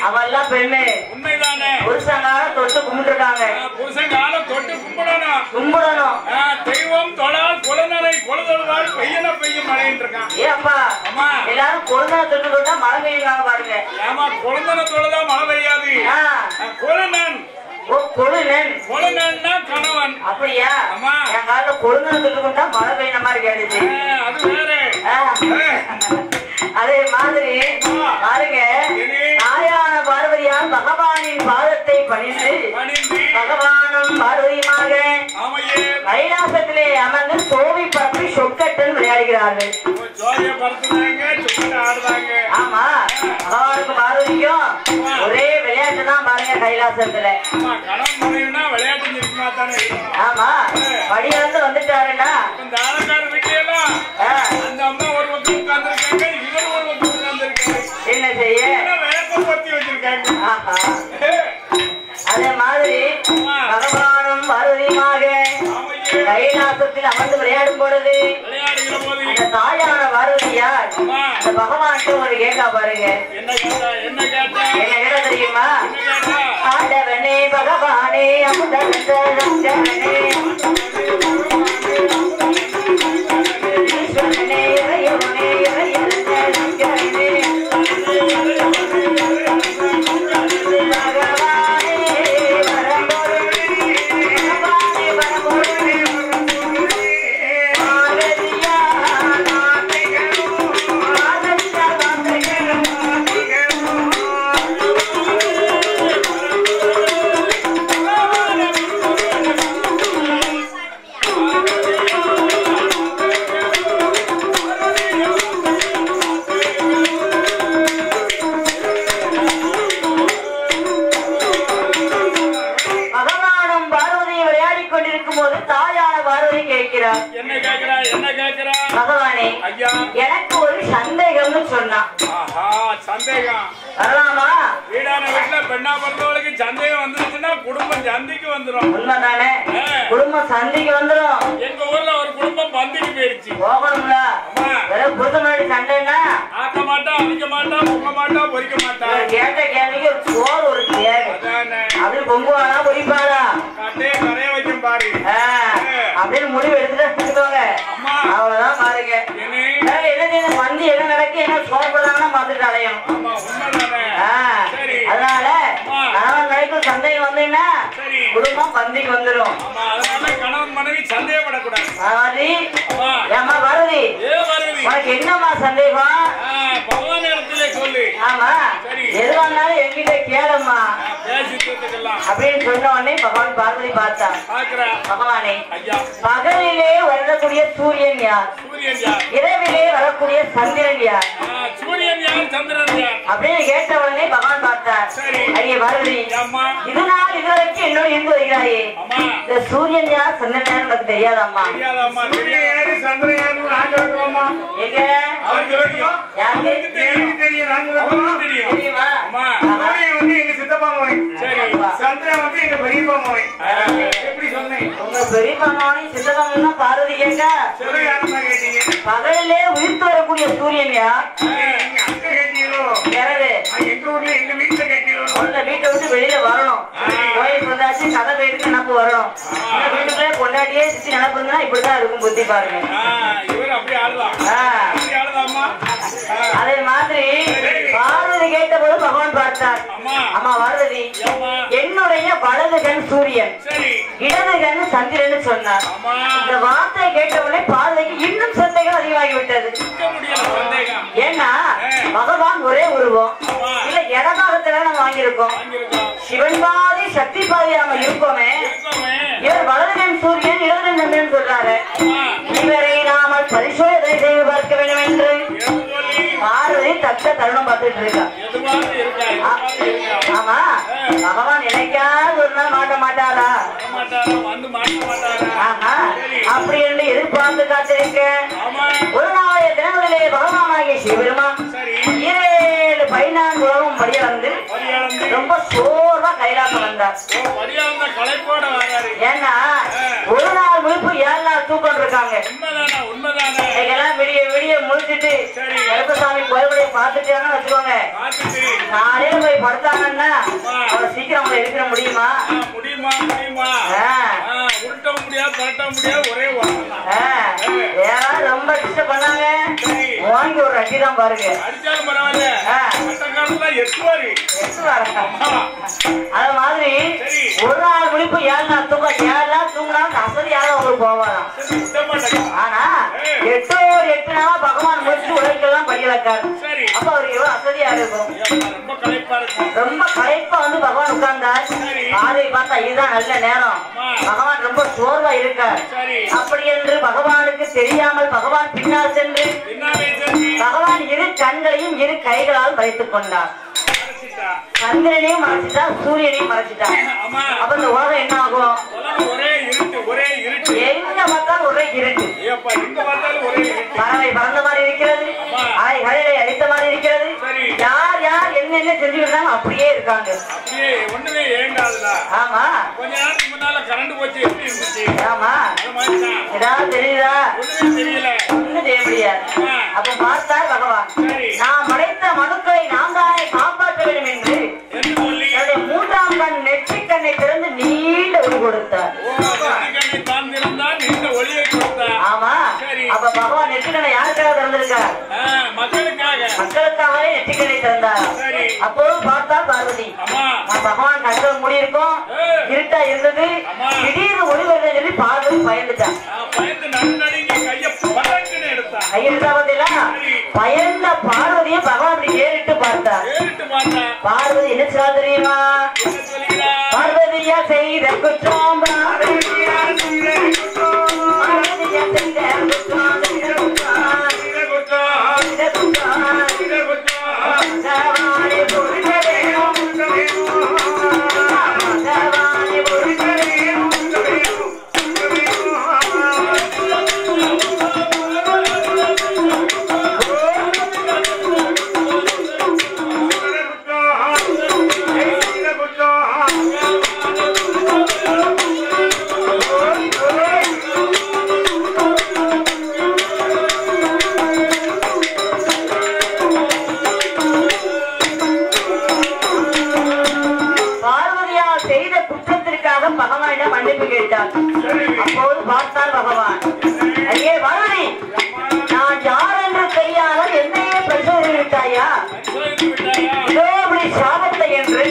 அவெல்லாம் பெண்ணு உண்மைதானே புருஷங்கால தொட்டு கும்பிட்டுருக்காங்க. புருஷங்கால தொட்டு கும்பிடணும் கும்பிடணும். தெய்வம் தொழால் குழந்தை கொழுதொழுவாள் பெய்யன பெய்யும் மழைன்னு இருக்கான். ஏப்பா எல்லாரும் குழந்தை தொட்டு கொண்டா மழை பெய்யுங்க பாருங்க. ஆமா குழந்தை தொழுதா மழை பெய்யாது. குழநன் கொழுநன்னா கணவன். அப்படியா? என் காலத்துல கொழுந்தை தொட்டு கொண்டா மழை பெய்யுன மாதிரி கேட்டுச்சு. அது வேற. அதே மாதிரி பாருங்க நாயான பார்வதியால் பகவானின் பாதத்தை பணிந்து பகவானும் பார்வதியுமாக கைலாசத்திலே அமர்ந்து சோவி பரப்பி சொக்கட்டன் விளையாடுகிறார்கள். ஆமா பகவானுக்கு பார்வதிக்கும் ஒரே விளையாட்டு தான் பாருங்க கைலாசத்துல. ஆமா படியிலிருந்து வந்துட்டாருன்னா என்ன செய்ய அதே மாதிரி பகவானும் பார்வதியுமாக கைலாசத்தில் அமர்ந்து விளையாடும் பொழுது அந்த தாயான பார்வதியார் அந்த பகவான்கிட்ட ஒரு கேட்கா பாருங்க. என்ன கேட்ட தெரியுமா? ஆண்டவனே பகவானே அமுதவனே ஈஸ்வரனே இறையோனே இறையனே பகவானே எனக்கு ஒரு சந்தேகம்னு சொன்னா. சந்தேகம் வரலாமா? வீடான வீட்டுல பெண்ணா பிறந்தவளுக்கு சந்தேகம் வந்துருச்சுன்னா குடும்பம் சந்தைக்கு வந்துடும். உண்மைதானே? குடும்பம் சந்தைக்கு வந்துடும். எங்க ஊர்ல ஒரு குடும்பம் பந்திக்கு போயிடுச்சு. போகணும்ல. வெறும் புரித முன்னாடி சண்டைன்னா ஆக்க மாட்டா, அவிக்க மாட்டா, பொங்க மாட்டா, பொறிக்க மாட்டா. கேட்ட கேள்விக்கு ஒரு சோறு ஒரு தேவை. அப்படி பொங்குவாளா பொறிப்பாளா கட்டையே கரைய வைக்கும் பாரு. அப்படின்னு முடிவு எடுத்துட்டு அவ்வளவுதான் பாருங்க. என்ன பந்தி என்ன நடக்கு என்ன சோறுபடுறாங்கன்னா பார்த்துட்டு அடையணும். அதனால கணவன் மனைவிக்கு சந்தேகம் வந்தீங்கன்னா குடும்பம் பந்திக்கு வந்துடும். கணவன் மனைவி சந்தேகப்படக்கூடாது. ஏமா வருதி உனக்கு என்னம்மா சந்தேகம்? பகவான் இடத்துல சொல்லு. ஆமா எது வந்தாலும் என்கிட்ட கேளும்மா அப்படின்னு சொன்ன உடனே பகவான் பார்வதி பார்த்தா. பகவானே, பகலிலே வரக்கூடிய சூரியன் யார்? இரவிலே வரக்கூடிய சந்திரன் யார்? சூரியன் யார், சந்திரன் யார் அப்படின்னு கேட்ட உடனே பகவான் பார்த்தார். ஐயே பார்வதி, இது நாள் இதுவரைக்கும் என்னோட இருந்து வருகிறாயே, இந்த சூரியன் யார் சந்திரன் யார் எனக்கு தெரியாதம்மா. பார்வதி கேட்க பகலிலே உயிர்த்து வரக்கூடிய சூரியன் யார்? வீட்டை விட்டு வெளியில வரணும். கோயில் வந்தாச்சு கதை போயிட்டு நினப்பு வரணும். வீட்டுக்குள்ளே கொண்டாடியே சுத்தி நினப்புன்னா இப்படிதான் இருக்கும். புத்தி பாருங்க. அதே மாதிரி பார்வதி கேட்ட போது பகவான் பார்த்தார். அம்மா பார்வதி, என்னுடைய வலது கண் சூரியன், இடது கண் சந்திரன் சொன்னார். இந்த வார்த்தையை கேட்டவுடனே பார்வதிக்கு இன்னும் சந்தேகம் அதிகமாகிவிட்டது. ஏன்னா பகவான் ஒரே உருவம் இல்ல இடபாகத்துல நம்ம வாங்கியிருக்கோம். சிவன் பாதி சக்தி பாதி நாம இருக்கோமே. இவர் வலது கண் சூரியன் இடது கண் சந்திரன் சொல்றாரு. இவரை நாம பரிசோதனை செய்து பார்க்க வேண்டும் என்று பார்வதி தக்க தருணம் பார்த்துட்டு இருக்கா. ஆமா, பகவான் என்னைக்காவது ஒரு நாள் மாட்ட மாட்டாரா? அப்படி என்று எதிர்பார்த்து காத்திருக்க ஒரு நாளைய தினங்களிலே பகவானாகிய சிவபெருமான் 7 உலகம் படியளந்து ரொம்ப சோர்வா கைலாசம் வந்தார். ஏன்னா ஒரு நாள் முழுப்பு 7 நாள் தூக்கம் இருக்காங்க. விடிய விடிய முடிச்சுட்டு கருப்பசாமி கோயிலுடைய பார்த்துட்டாங்கன்னு வச்சுக்கோங்க. காலையில போய் படுத்தாங்கன்னா அவர் சீக்கிரம் அவங்களை எழுப்பிட முடியுமா? ரொம்ப டிஸ்டர்ப் பண்ணாங்க. வாங்கி ஒரு அடி தான் பாருங்க. அது மாதிரி ஒரு நாள் முடிப்பு 7 நாள் தூக்கம். 7 நாள் தூங்கினாலும் அசதி யாரும் அவங்களுக்கு போவாராம். ஆனா 8 நாளா பகவான் முடிச்சு உலகெல்லாம் படியலக்காரு. அப்ப அவருக்கு எவ்வளவு அசதியா இருக்கும். ரொம்ப களைப்பா வந்து பகவான் உட்கார்ந்தார். பாதை பார்த்தா இதுதான் நல்ல நேரம். பகவான் ரொம்ப சோர்வா இருக்கார். அப்படி என்று பகவானுக்கு தெரியாமல் பகவான் பின்னால் சென்று பகவான் இரு கண்களையும் இரு கைகளால் மறைத்துக் கொண்டார். சந்திரனையும் மறைச்சிட்டா, சூரியனையும் மறைச்சிட்டா. அப்ப இந்த உலகம் என்ன ஆகும்? எங்க பார்த்தாலும் ஒரே இருட்டு. பறவை பறந்த மாதிரி இருக்கிறது, அலைகளை அடித்த மாதிரி இருக்கிறது. யார் யார் என்னென்ன செஞ்சுக்கிட்டாங்க அப்படியே இருக்காங்க. ஆமா, ஆமா, ஏதாவது தெரியுதா? ஒண்ணும் செய்ய முடியாது. அப்ப பார்த்தார் பகவான், நான் மறைத்த மனுக்களை நான் தானே காப்பாற்ற வேண்டும் என்று 3ஆம் கண் நெற்றிக் கண்ணை திறந்து நீண்ட ஒளி கொடுத்தார். ஆமா, அப்ப பகவான் நெற்றிக்கண்ணை யாருக்காக திறந்திருக்கார்? மக்களுக்காகவே நெற்றிக்கண்ணை திறந்தார். அப்போது பார்த்தா பார்வதி, பகவான் கண்கள் மூடி இருக்கும், இருட்டா இருந்தது. திடீர்னு ஒளி வருதுன்னு சொல்லி பார்வதி பயந்துட்டான். பயந்த பார்வதியை பகவான் அப்படி ஏறிட்டு பார்த்தார். பார்வதி என்ன சொல்ல தெரியுமா? பார்வதியா செய்த குற்றம், பார்வதியா செய்த பகவானிடம் மன்னிப்பு கேட்டார். அப்போது பார்த்தார் பகவான், ஐயே பரணி, நான் யார் என்று தெரியாமல் என்னையே பரிசோதனை விட்டாயா? இதோ அப்படி சாபத்தை என்று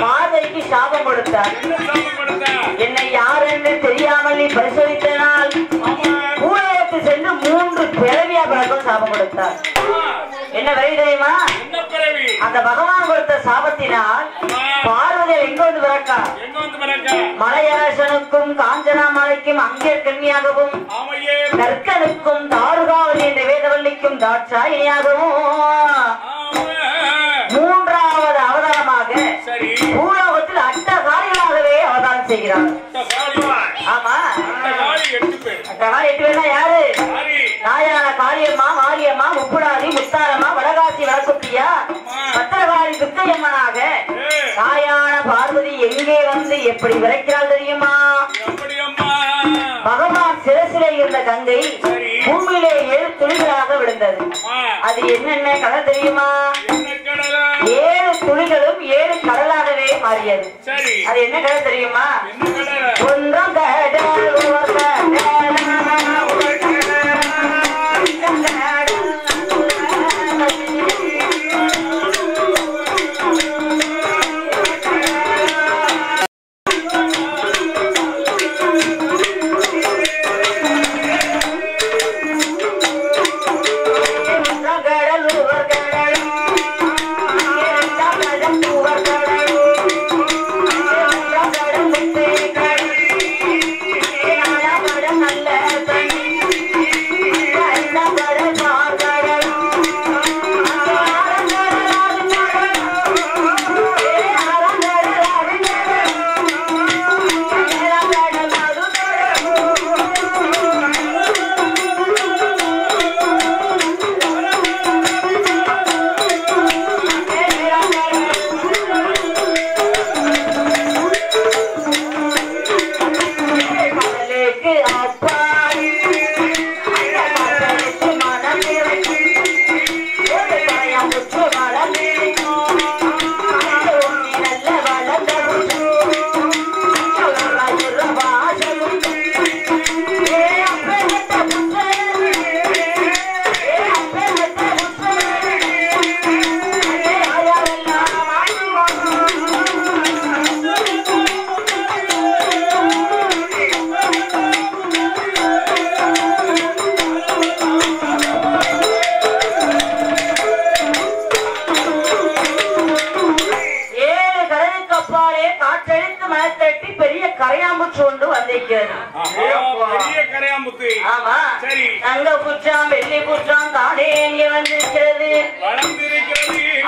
பார்வதிக்கு சாபம் கொடுத்தார். என்னை யார் என்று தெரியாமல் நீ பரிசோதித்தனால் பூலோகத்தில் சென்று 3 பிறவியா பிறக்கும் சாபம் கொடுத்தார். என்ன பிறவி தெரியுமா? அந்த பகவான் கொடுத்த சாபத்தினால் பார்வதி எங்க வந்து பிறக்கா? மலையரசனுக்கும் காஞ்சனா மலைக்கும் அங்கே கன்னியாகவும், கற்கனுக்கும் தாருகாவதி என்ற வேதவல்லிக்கும் தாட்சாயினியாகவும் 3வது அவதாரமாக பூலோகத்தில் அட்டகாரிகளாகவே அவதாரம் செய்கிறார். ஆமா, அட்டகாரி 8 பேர்னா யாரு? நாயான காளியம்மா, மாரியம்மா, முப்புடாதி, முத்தாரம்மா, வடகாசி, வடக்குப்பியா, பத்திரகாரி துர்க்கையம்மனாக தாயான பார்வதி எங்கே வந்து எப்படி விரைக்கிறாள் தெரியுமா? பகவான் சிரசிலே இருந்த கங்கை பூமியிலே 7 துளிகளாக விழுந்தது. அது என்னென்ன கடல் தெரியுமா? 7 துளிகளும் 7 கடலாகவே மாறியது. அது என்ன கடல் தெரியுமா? ஒன்றாம் கடல், ஒரு கடல்,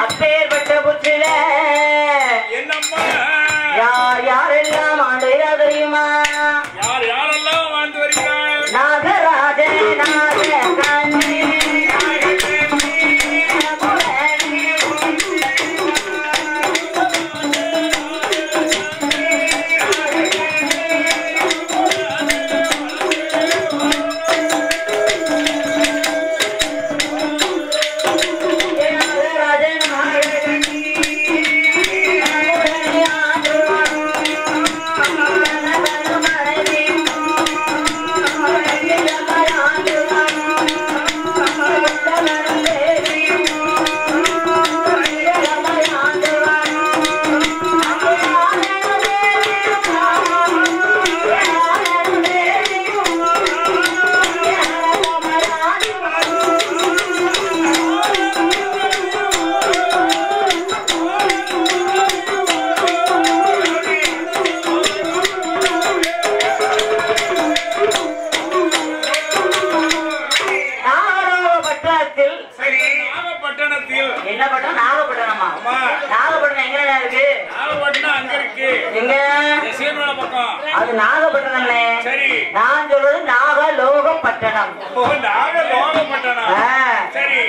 அப்பேற்பட்ட புற்றில யாரெல்லாம் ஆண்டு தெரியுமா? நாகராஜ நாகராஜ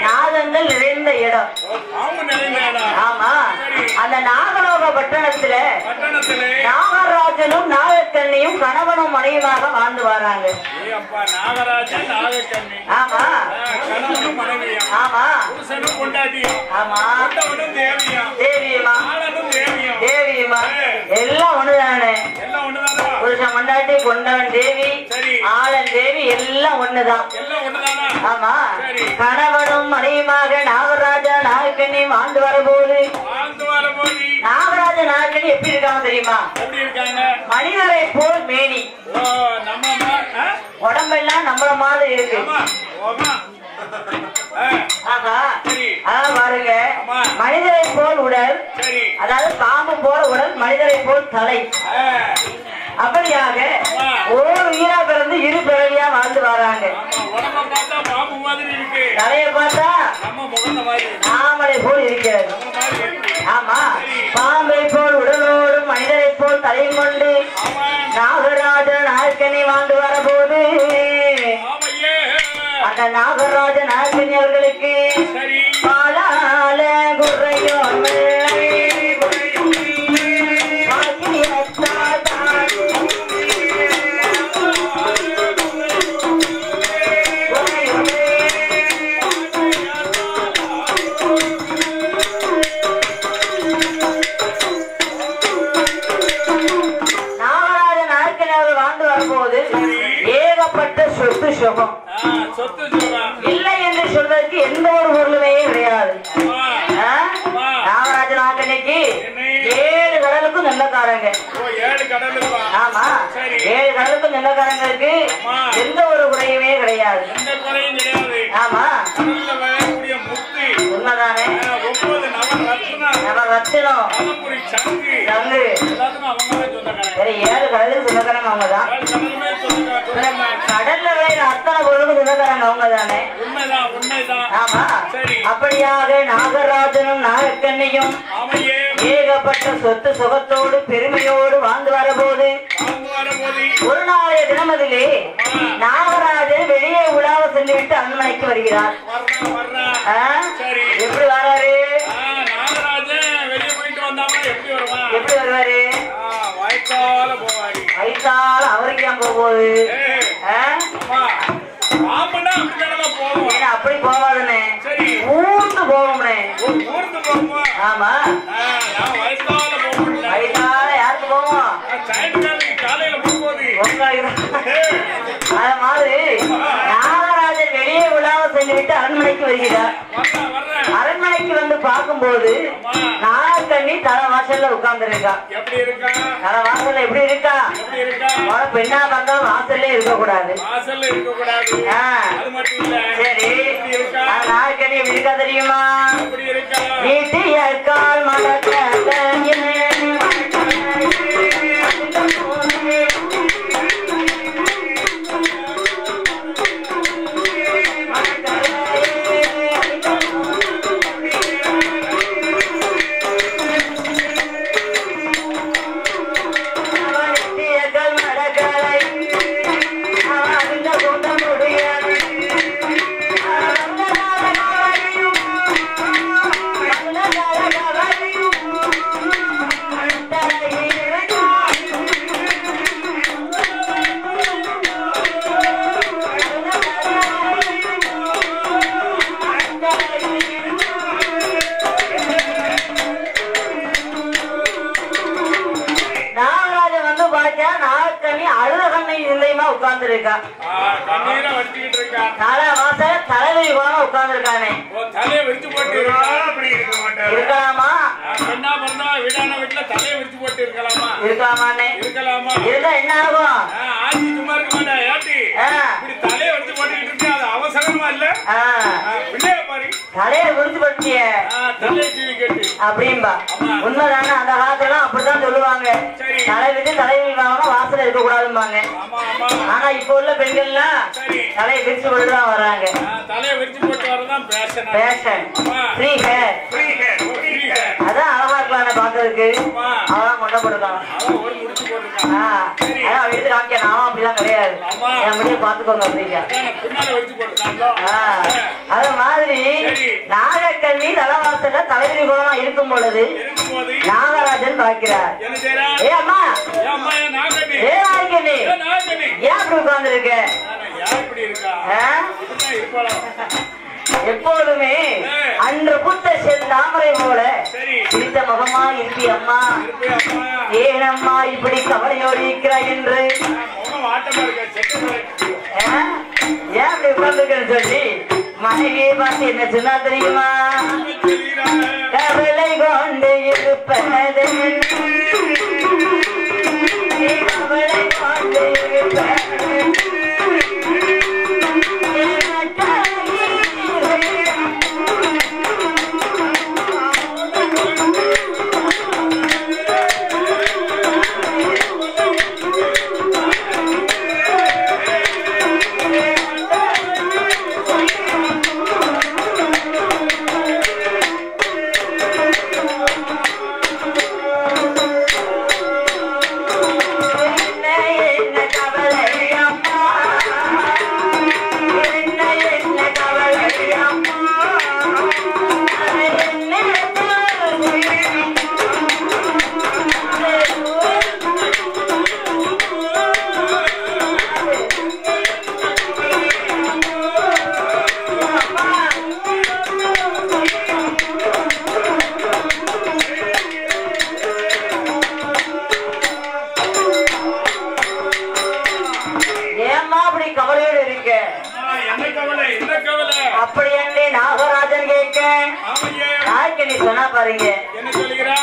நாகங்கள் நிறைந்த இடம். ஆமா, அந்த நாகலோக பட்டணத்துல நாகராஜனும் நாகக்கண்ணியும் கணவனும் மனைவியாக வாழ்ந்து வராங்க. ஆமா ஆமா ஆமா, தேவியமா தேவியமா எல்லாம் ஒண்ணுதானே. புருஷ பொண்டாட்டி பொண்டவன் தேவி சரி. ஆளன் தேவி எல்லாம் ஒண்ணுதான். எல்லாம் ஒண்ணுதானா? ஆமா. சரி. கணவனும் மனைவியாக நாகராஜா நாகக்கண்ணி வாழ்ந்து வரும்போது வாழ்ந்து வரும்போது நாகராஜா நாகக்கண்ணி எப்படி இருக்காங்க தெரியுமா? எப்படி இருக்காங்க? மனிதரை போல் மேனி. ஓ நம்ம உடம்பெல்லாம் நம்மள மாதிரி இருக்கு. ஆமா. அதான் பாருங்க, மனிதரை போல் உடல், அதாவது பாம்பு போல உடல், மனிதரை போல் தலை. அப்படியாக ஒரு உயிரா பிறந்து இரு பிறவியா வாழ்ந்து வராங்க. தலைய பார்த்தா நாமளை போல் இருக்கிறது. ஆமா. பாம்பை போல் உடலோடும் மனிதரை போல் தலையும் கொண்டு நாகராஜன் நாகக்கண்ணி வாழ்ந்து வரபோது அந்த நாகராஜன் நாகக்கண்ணி அவர்களுக்கு பாலால குறையும் ஏகப்பட்ட சொத்து சுகம் இல்லை என்று சொல்வதற்கு எந்த ஒரு பொருளுமே கிடையாது. நாகராஜன் நாகக்கண்ணிக்கு 7 கடலுக்கும் சொந்தக்காரங்க. ஆமா, 7 கடலுக்கும் சொந்தக்காரங்களுக்கு எந்த ஒரு குறையுமே கிடையாது. ஆமா, உண்மைதானே? நவரத்தினம் சங்கு வேற 7 கடலுக்கு சொந்தக்காரங்க அவங்கதான். கடல்ல விளையிற அத்தனை பொருளுக்கும் சொந்தக்காரங்க அவங்கதானே? ஆமா. அப்படியாக நாகராஜனும் நாகக்கண்ணியும் ஏகப்பட்ட சொத்து சுகத்தோடு பெருமையோடு வாழ்ந்து வரபோது ஒரு நாளைய தினமதிலே நாகராஜன் வெளியே உலாவ சென்றுவிட்டு அரண்மனைக்கு வருகிறார். எப்படி வராரு? எப்படி வருவாரு? வயசால அவருக்கு ஏன் போகுது? அப்படி போவாதுன்னு ஊர்ந்து போவோம்னே. ஆமா, வயசால யாருக்கு போவோம்? அது மாதிரி நாகராஜன் வெளியே உலாவ சென்றுவிட்டு அரண்மனைக்கு வருகிறார். அரண்மனைக்கு வந்து பார்க்கும்போது நாகக்கண்ணி தலை வாசல்ல உட்கார்ந்து இருக்கா. தலை வாசல்ல எப்படி இருக்கா? பெண்ணா பார்த்தா வாசல்ல இருக்க கூடாது. சரி, நாகக்கண்ணி எப்படி இருக்கா தெரியுமா? வீட்டிய கால் மடக்க உட்கார்ந்து இருக்கா. தலைவலி போன உட்கார்ந்து இருக்கானே. இருக்கலாமா? இருக்கலாமானே? இருந்தா என்ன ஆகும்? தலையை விரிச்சு போட்டிய அப்படின்பா. உண்மைதானே? அந்த காலத்துல அப்படித்தான் சொல்லுவாங்க. தலை விட்டு தலைவி வாங்கணும், வாசல இருக்க கூடாதும்பாங்க. ஆனா இப்ப உள்ள பெண்கள்லாம் தலையை விரிச்சு போட்டுதான் வர்றாங்க. Fashion, free hair. அதான் அழகா இருக்கலான பாக்குறதுக்கு. அவதான் கொண்ட போட்டுருக்காங்க. அதான் எடுத்து காமிக்க. நானும் அப்படிலாம் கிடையாது. என் முடிய பாத்துக்கோங்க அப்படிங்க. அது மாதிரி நாகக்கண்ணி தலைவாசல தலைவி கோலமா இருக்கும் பொழுது நாகராஜன் பார்க்கிறார். ஏ அம்மா, ஏ நாகக்கண்ணி, ஏன் அப்படி உட்கார்ந்து இருக்க? எப்போதுமே அன்று பூத்த செந்தாமரை போல சிரித்த முகமா இருப்பி அம்மா. ஏனம்மா இப்படி கவலையோடு இருக்கிறாய் என்று ஏன் அப்படி உட்கார்ந்துருக்கேன்னு சொல்லி மனைவியை பார்த்து என்ன சொன்னா தெரியுமா? கவலை கொண்டு இருப்பது கவலை கொண்டு இருப்பது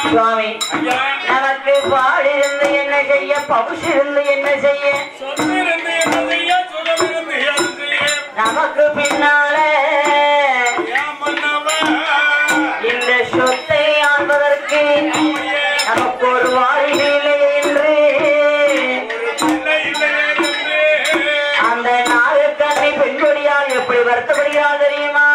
சுவாமி நமக்கு பாடிருந்து என்ன செய்ய பவுசிருந்து என்ன செய்ய நமக்கு பின்னால இந்த சொத்தை ஆள்வதற்கு நமக்கு ஒரு வாழ்க்கை இல்லை என்று அந்த நாகக்கண்ணை பெண்கொடியால் எப்படி வருத்தப்படுகிறாள் தெரியுமா?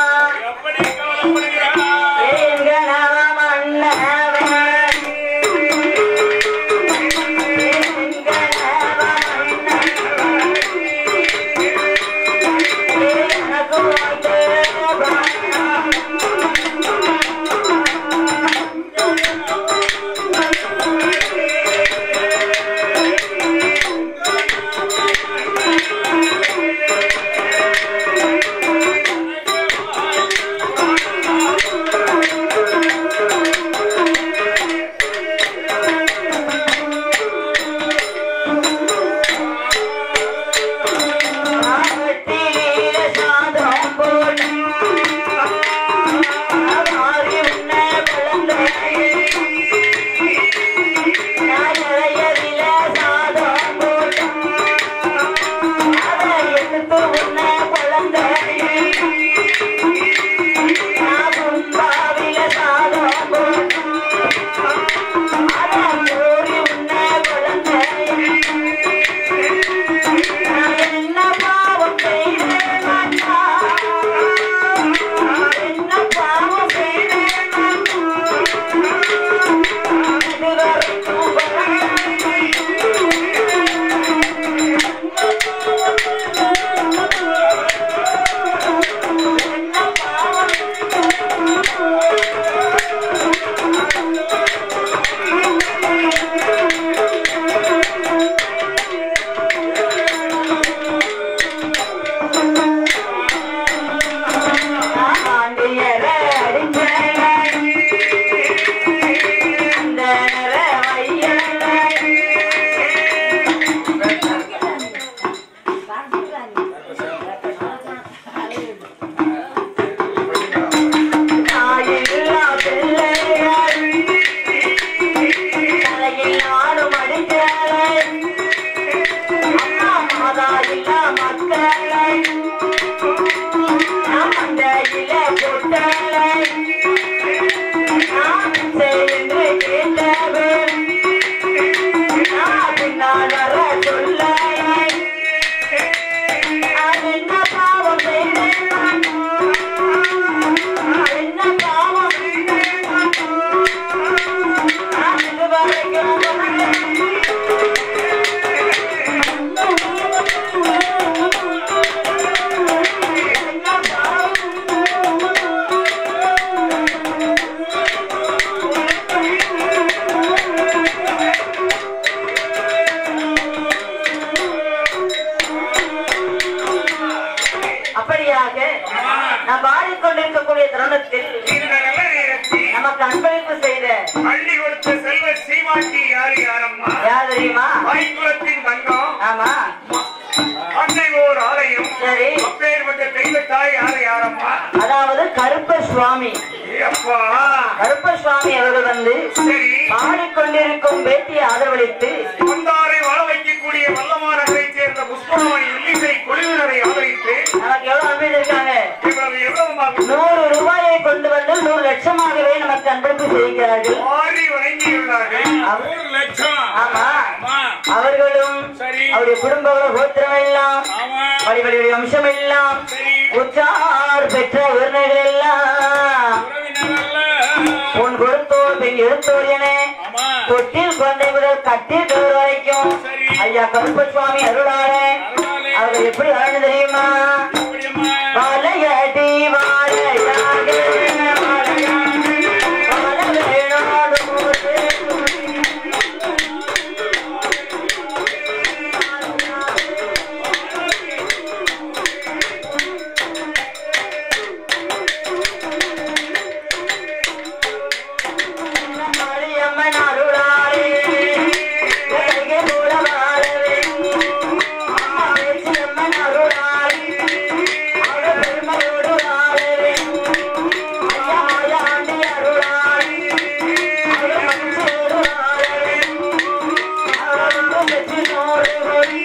சீமாட்டி யாரு யாரம்மா? யார் தெரியுமா? ஐங்குலத்தின் தங்கம். ஆமா. அன்னை ஓர் ஆலயம். சரி. அப்பேற்பட்ட தெய்வத்தாய் யாரு யாரம்மா? அதாவது கருப்ப சுவாமி. அப்பா கருப்ப சுவாமி அவர்கள் வந்து சரி பாடிக்கொண்டிருக்கும் பேட்டியை ஆதரவளித்து வந்தாரை வாழ வைக்கக்கூடிய வல்லமான நகரைச் சேர்ந்த புஷ்பராணி இல்லிசை குழுவினரை ஆதரித்து நமக்கு எவ்வளவு அனுப்பியிருக்காங்க? இவ்வளவு எவ்வளவு 100 ரூபாயை கொண்டு வந்து 100 லட்சமாகவே நமக்கு அன்பளிப்பு செய்கிறார்கள். மாறி வணங்கியுள்ளார்கள். 1 லட்சம். ஆமா. ஆமா. அவர்களும் சரி. அவருடைய குடும்பங்கள கோத்திரம் எல்லாம் ஆமா. வழிவழியுடைய வம்சம் எல்லாம் சரி. உற்றார் பெற்ற உறவினர்கள் எல்லாம் உறவினர்கள்ல. பொன் கொடுத்தோர் பெண் எடுத்தோர் என ஆமா. தொட்டில் குழந்தை முதல் கட்டில் கவர் வரைக்கும் சரி. ஐயா கருப்ப சுவாமி அருளாள அருளாளே. அவர் எப்படி வரணும் தெரியுமா? எப்படியம்மா? வாழையடி வாழையாக வாழ வேணோடு மாரியம்மன் அருளாளே உலகே போல வாழவே அம்மா பேச்சியம்மன் அருளாளே அவள் பெருமையோடு வாழவே ஐயா மாயாண்டி அருளாளே அவள் மனசோடு வாழவே அவள் ஒன்று பெற்று நோடு கொடி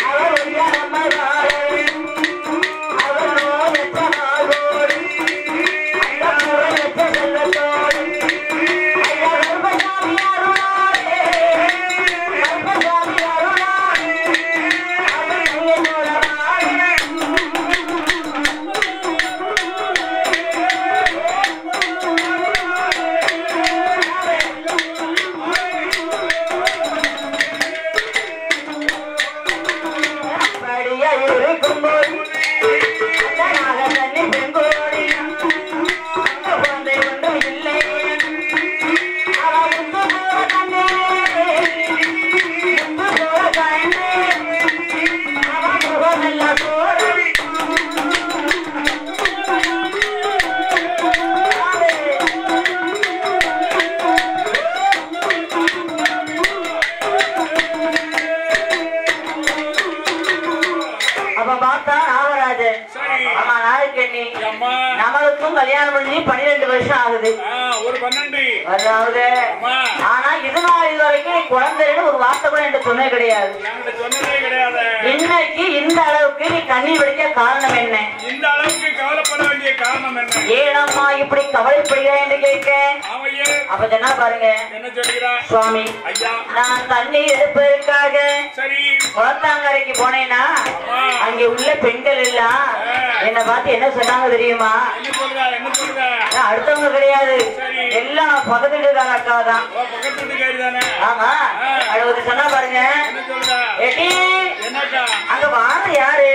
அவள் ஒய்யாரம்மை வாழவே அவள் நோயற்ற வாழ்வோடு அந்த முறையற்ற செல்வத்தோடு ஐயா கருப்பசாமி அருளாளே கருப்பசாமி அருளாளே அவள் கையனோட வாழவே அப்படியே இருக்கும்போது அந்த நாகக்கன்னி பெண்கோடி அந்த குழந்தை ஒன்றும் இல்லை அவ முத்து போல கண்ணே முத்து போல கண்ணே அவ முகமெல்லாம் சோழவி அப்ப பார்த்தா நாகராஜன் சரி. ஆமா நாகக்கண்ணி அம்மா. நம்மளுக்கும் கல்யாணம் பண்ணி 12 வருஷம் ஆகுது. ஒரு 12. அதாவது அம்மா. ஆனா இது நாள் இது வரைக்கும் குழந்தைன்னு ஒரு வார்த்தை கூட என்கிட்ட சொன்னே கிடையாது. என்கிட்ட சொன்னதே கிடையாது. இன்னைக்கு இந்த அளவுக்கு நீ கண்ணீர் வடிக்க காரணம் என்ன? இந்த அளவுக்கு கவலைப்பட வேண்டிய காரணம் என்ன? ஏனம்மா இப்படி கவலைப்படுகிறேன் என்று கேட்க அவையே அப்ப என்ன பாருங்க என்ன சொல்கிறா? சுவாமி, ஐயா. நான் தண்ணீர் எடுப்பதற்காக சரி. குளத்தாங்கரைக்கு போனேன்னா அம்மா. அங்கே உள்ள பெண்கள் எல்லாம் என்ன பார்த்து என்ன சொன்னாங்க தெரியுமா? என்ன சொல்றா? என்ன சொல்றா? நான் அடுத்தவங்க கிடையாது, சரி. எல்லாம் பக்கத்து வீட்டுக்கார அக்கா தான். ஓ, பக்கத்து வீட்டுக்காரி தானே? ஆமா. அது ஒரு சொன்னா பாருங்க, என்ன சொல்றா? ஏடி என்னக்கா? அங்க வார யாரு?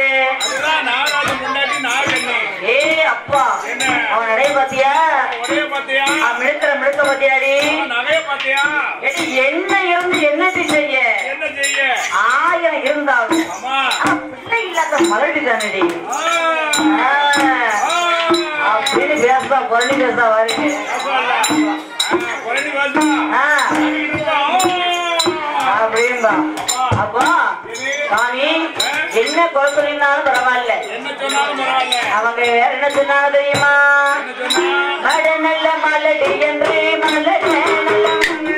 அதுதான் நாகராஜன் முன்னாடி நாகக்கண்ணி. ஏ அப்பா, என்ன? அவன் நடைய பாத்தியா? உடைய பாத்தியா? மிடுக்க பாத்தியாடி? அவன் நகைய பாத்தியா? ஏடி என்ன இருந்து என்னத்தை செய்ய? என்ன செய்ய? 1000 இருந்தாலும் அம்மா. பிள்ளை இல்லாத மலடி தானடி ஆ. ஆ. அப்படின்னு பேசுதா, புரளி பேசுதா வாருங்க. பேசுவாளா? குறைஞ்சு பேசுவா. ஆ, இருப்பா. அப்படின்பா. அப்போ சாமி என்ன குறை சொல்லிருந்தாலும் பரவாயில்ல, என்ன சொன்னாலும் பரவாயில்ல. அவங்க வேற என்ன சொன்னாங்க தெரியுமா? என்ன சொன்னா? மழை நல்ல மலடி என்று மலடி நல்ல மழை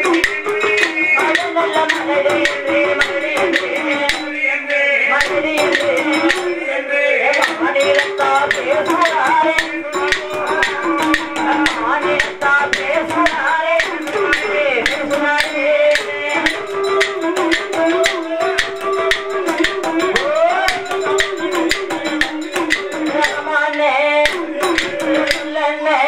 நல்ல மலடி என்று மலடி என்று மலடி என்று மாநிலத்தா பேசுகிறாரே, மாநிலத்தா பேசுகிறாரே பேசுகிறாரே. ரமணே லன்னே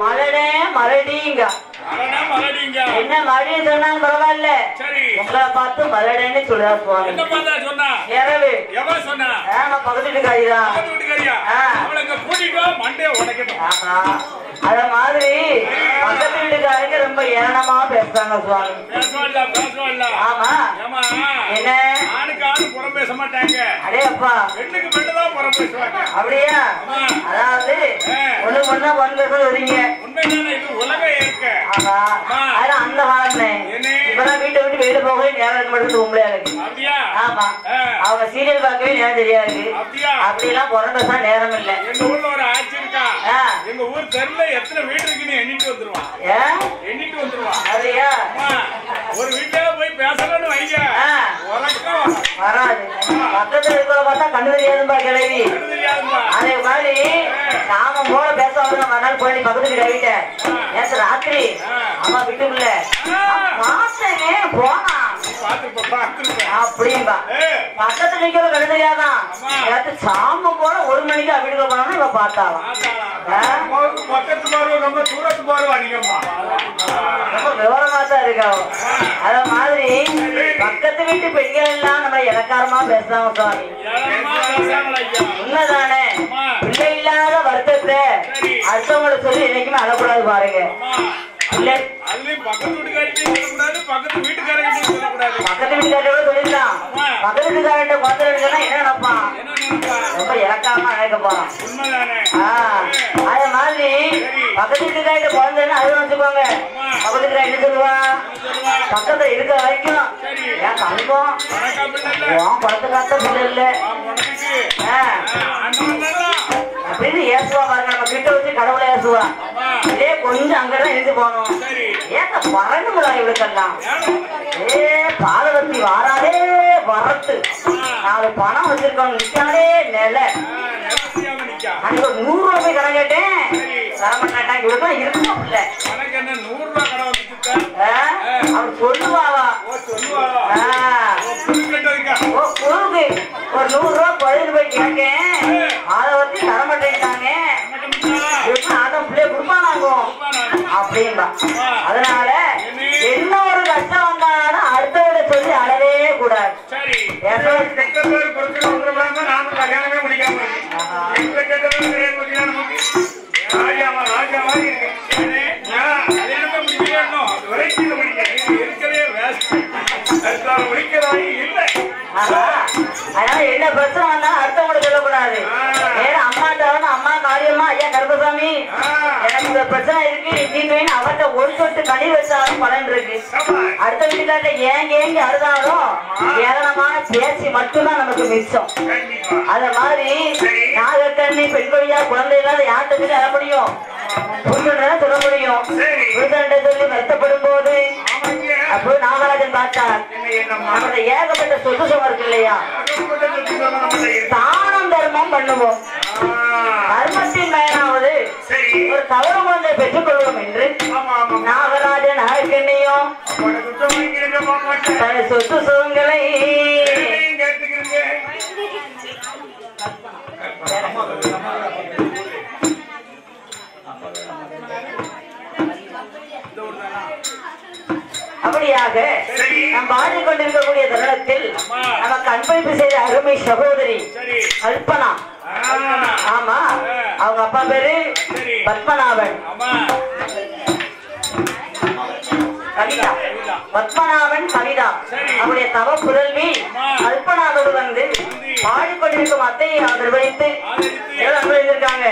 மலடே மலடிங்க. மரணா மலடிங்க. என்ன மலடி சொன்னாலும் பரவாயில்ல, சரி. உங்களை பார்த்து மலடேன்னு சொல்றா சுவாமி. என்ன பார்த்தா சொன்னா? இரவு எவன் சொன்னா? ஆமா, பக்கத்து வீட்டுக்காரிதான். பக்கத்து வீட்டுக்காரியா? ஆ. அவளை இங்க கூட்டிட்டு வா, மண்டையை உடைக்கட்டும். ஆமா, அத மாதிரி பக்கத்து வீட்டுக்காரங்க ரொம்ப ஏளனமா பேசுறாங்க சுவாமி. ஆமா என்ன ஆணுக்கு ஆணு புறம் பேச மாட்டாங்க. அடே அப்பா பெண்ணுக்கு பெண்ணுதான் புறம் பேசுவாங்க. அப்படியா? அதாவது ஒண்ணு ஒண்ணா வரீங்க. உண்மைதானே, இது உலக இயற்கை. ஆமா அதான் அந்த காலமே இப்பதான் வீட்டை விட்டு வெளியில போகவே நேரம் மட்டும் உங்களே இருக்கு. ஆமா அவங்க சீரியல் பார்க்கவே நேரம் தெரியாது. அப்படி எல்லாம் புறம்பேசா நேரம் இல்ல. எங்க ஊர்ல ஒரு ஆட்சி இருக்கா, எங்க ஊர் தெருல எத்தனை வீடு இருக்குன்னு எண்ணிட்டு வந்துருவான். எண்ணிட்டு வந்துருவான். அப்படியா? ஒரு வீட்டுல போய் பேசணும்னு வைங்க, உலகம் வராது. பக்கத்துல இருக்கிற பார்த்தா கண்ணு தெரியாதும்பா கிளவி. அதே மாதிரி நாம போல பேச மறுநாள் போய் பக்கத்துக்கு கிளவிட்ட நேற்று ராத்திரி அம்மா வீட்டுக்குள்ள பார்த்தனே போனா அப்படின்பா. பக்கத்துல நிக்கிற கண்ணு தெரியாதான். நேற்று சாம்பு போல 1 மணிக்கு வீட்டுக்குள்ள போனோம்னு இவ பார்த்தாலும் பக்கத்து பாரு ரொம்ப தூரத்து பாரு அதிகமா ரொம்ப விவரமா தான் இருக்கா. அத மாதிரி பக்கத்து வீட்டு பெண்கள் எல்லாம் நம்ம இலக்காரமா பேசுறாங்க சுவாமி. உண்மைதானே? பிள்ளை இல்லாத வருத்தத்தை அடுத்தவங்களை சொல்லி என்னைக்குமே அழக்கூடாது பாருங்க. பக்கத்து வீட்டுக்காரங்க சொல்லிருக்கான். பக்கத்து வீட்டுக்காரன் குழந்தை என்ன நினைப்பான்? ரொம்ப இலக்காரமா நினைக்க போறான். அதே மாதிரி பக்கத்து வீட்டுக்காரிட்ட குழந்தைன்னு அது வச்சுக்கோங்க. பக்கத்து வீட்டுக்கார என்ன சொல்லுவான்? பக்கத்துல இருக்க வரைக்கும் ஏன் தங்கம் படத்தை காத்த பிள்ளை இல்ல அப்படின்னு ஏசுவா பாருங்க. நம்ம கிட்ட வச்சு கடவுளை ஏசுவா. இதே கொஞ்சம் அங்கதான் இருந்து போனோம். ஏத்த பறந்துங்களா இவளுக்கெல்லாம்? பாதவத்தி வாராதே வரட்டு 4 பணம் வச்சிருக்கவங்க நிக்காதே நெல. அன்னைக்கு ஒரு 100 ரூபாய் போய் கடன் கேட்டேன். தரமாட்டாங்க. இவளுக்கு இருக்கும் இல்ல அவர் சொல்லுவாவா குழுக்கு ஒரு 100 ரூபாய் பழுது போய் கேட்டேன். அதை வச்சு தரமாட்டேன்ட்டாங்க. அதான் பிள்ளைய குடுப்பானாகும் அப்படின்பா. அதனால என்ன ஒரு கஷ்டம் வந்தாலும் அடுத்தவரை சொல்லி அழவே கூடாது. நானும் கல்யாணமே முடிக்காம ராஜாவா அதனால என்ன பிரச்சனை வந்தாலும் அடுத்தவங்களை சொல்லக்கூடாது. ஏன்னா அம்மாட்ட அம்மா காரியமா ஐயா கருப்பசாமி எனக்கு இந்த பிரச்சனை இருக்கு அப்படின்னு அவர்கிட்ட ஒரு சொட்டு கனி வச்சாலும் பலன் இருக்கு. அடுத்த வீட்டுக்கார்ட்ட ஏங்கி அழுதாலும் ஏளனமான பேச்சு மட்டும்தான் நமக்கு மிச்சம். அத மாதிரி நாகக்கண்ணி பெண்கொழியா குழந்தை இல்லாத யார்கிட்ட அழ முடியும்? புருஷன் சொல்ல முடியும். புருஷன்கிட்ட சொல்லி வருத்தப்படும் போது அப்போ நாகராஜன் பார்த்தார். நம்மளோட ஏகப்பட்ட சொத்து சுகம் இருக்கு இல்லையா? தானம் தர்மம் பண்ணுவோம். தர்மத்தின் பயனாவது ஒரு தவறு குழந்தை பெற்றுக் கொள்வோம் என்று நாகராஜன் நாகக்கண்ணியும் தன் சொத்து சுகங்களை அப்படியாக நாம் பாடிக் கொண்டிருக்கக்கூடிய தருணத்தில் நமக்கு அன்பளிப்பு செய்த அருமை சகோதரி கல்பனா. ஆமா அவங்க அப்பா பேரு பத்மநாபன். கவிதா பத்மநாபன் கவிதா அவருடைய தவ புதல்வி கல்பனாவோடு வந்து பாடிக்கொண்டிருக்கும் அத்தையை ஆதரவளித்து அன்பளித்திருக்காங்க.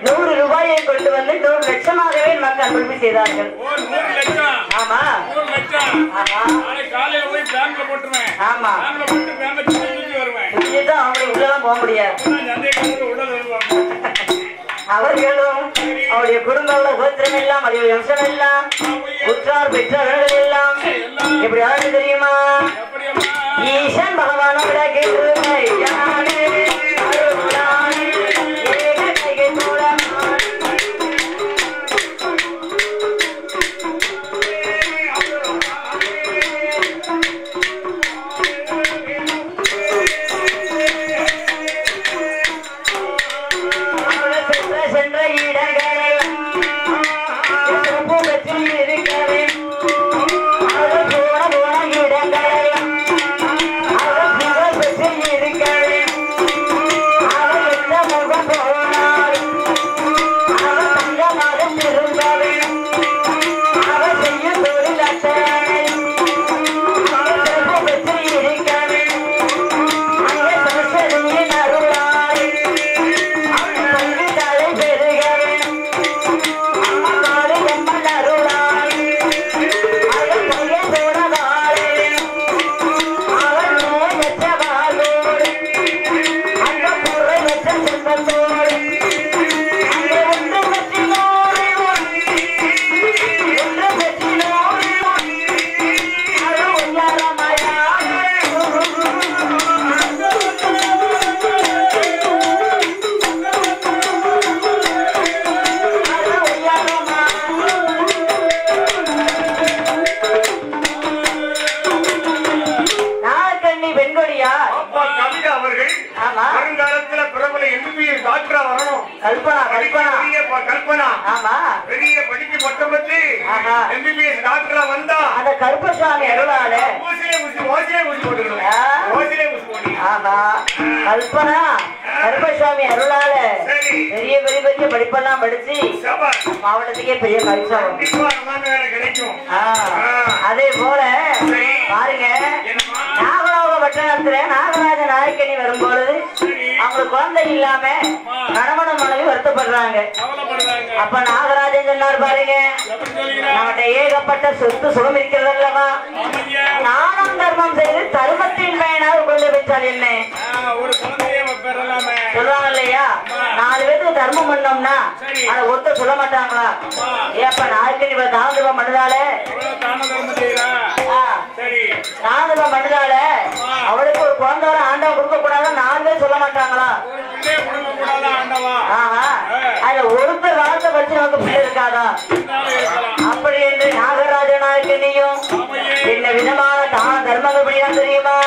100 ரூபாயை கொண்டு வந்து 100 லட்சமாகவே நமக்கு அன்பளிப்பு செய்தார்கள். ஆமா ஆமா அவங்க உள்ளதான் போக முடியாது. அவர்களும் அவருடைய குடும்ப கோத்திரம் எல்லாம் அவருடைய வம்சம் எல்லாம் உற்றார் பெற்றவர்கள் எல்லாம் எப்படி யாரு தெரியுமா? ஈசன் பகவானோட சென்ற இடங்களில் இருக்கவே போன இடங்களில் இருக்கவே அப்பா கவிதா அவர்கள் வருங்காலத்துல பிரபல எம்பிபிஎஸ் டாக்டரா வரணும். கல்பனா பெரிய படிச்சு பட்டம் பெற்று எம்பிபிஎஸ் டாக்டரா வந்தா அந்த கருப்பசாமி அருளால ஓசிலே ஊசி போட்டுக்கணும். கல்பனா கருப்பசாமி அருளால பெரிய பெரிய பெரிய படிப்பெல்லாம் படிச்சு மாவட்டத்துக்கே பெரிய பரிசா கிடைக்கும். அதே போல பாருங்க, நாகலோக பட்டணத்துல நாகராஜ நாயக்கனி வரும்பொழுது அவங்களுக்கு குழந்தை இல்லாம கணவன மனைவி வருத்தப்படுறாங்க. அப்ப நாகராஜன் சொன்னார் பாருங்க, நம்மகிட்ட ஏகப்பட்ட சொத்து சுகம் இருக்கிறது அல்லவா, நானும் தர்மம் செய்து தர்மத்தின் பயனாக கொண்டு வச்சால் என்ன சொல்றாங்க இல்லையா? 4 பேருக்கு தர்மம் பண்ணோம்னா அதை ஒருத்தர் சொல்ல மாட்டாங்களா? ஏப்ப நாயக்கனி தாமதம் பண்ணுதால அவளுக்கு ஒரு குழந்தை ஆண்டவன் கொடுக்க கூடாது 4 பேர் சொல்ல மாட்டாங்களா? அதுல ஒருத்தர் வார்த்தை பற்றி நமக்கு பிள்ளை இருக்காதா? அப்படி என்று நாகராஜ நாயக்கனியும் என்ன விதமான தான தர்மங்கள் படிதான் தெரியுமா?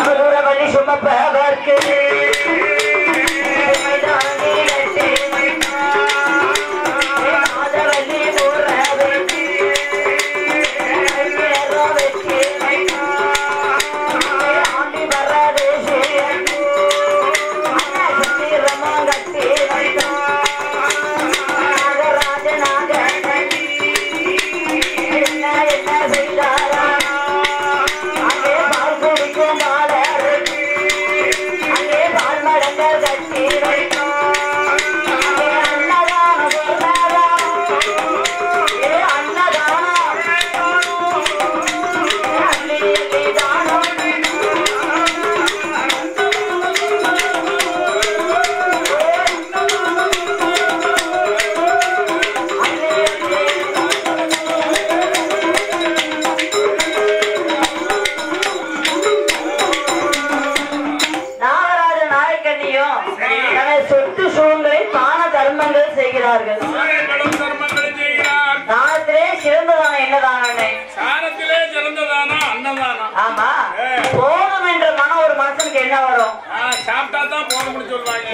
அவதூரவல்லி சுமப்பவர்க்கு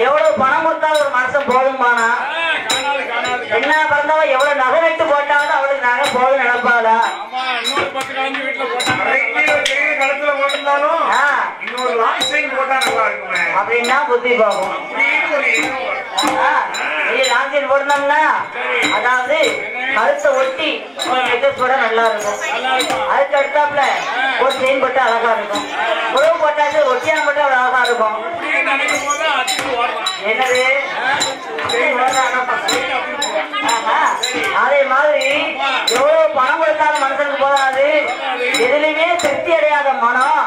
எவ்வளவு பணம் கொடுத்தாலும் ஒரு மனுஷன் போதுமானா? என்ன பிறந்தவன் எவ்வளவு நகை வைத்து போட்டாலும் அவளுக்கு நகை போதும் நினைப்பாளா? அப்படின்னா புத்தி போகும். லாஞ்சின் போடணும்னா அதாவது கழுத்தை ஒட்டி போட நல்லா இருக்கும். அதுக்கு அடுத்தாப்புல ஒரு செயின் போட்டா அழகா இருக்கும். உழவு போட்டாச்சு ஒட்டியான போட்டா அழகா இருக்கும். என்னது அதே மாதிரி எவ்வளவு பணம் கொடுத்தாலும் மனசுக்கு போதாது. எதுலையுமே திருப்தி அடையாத மனம்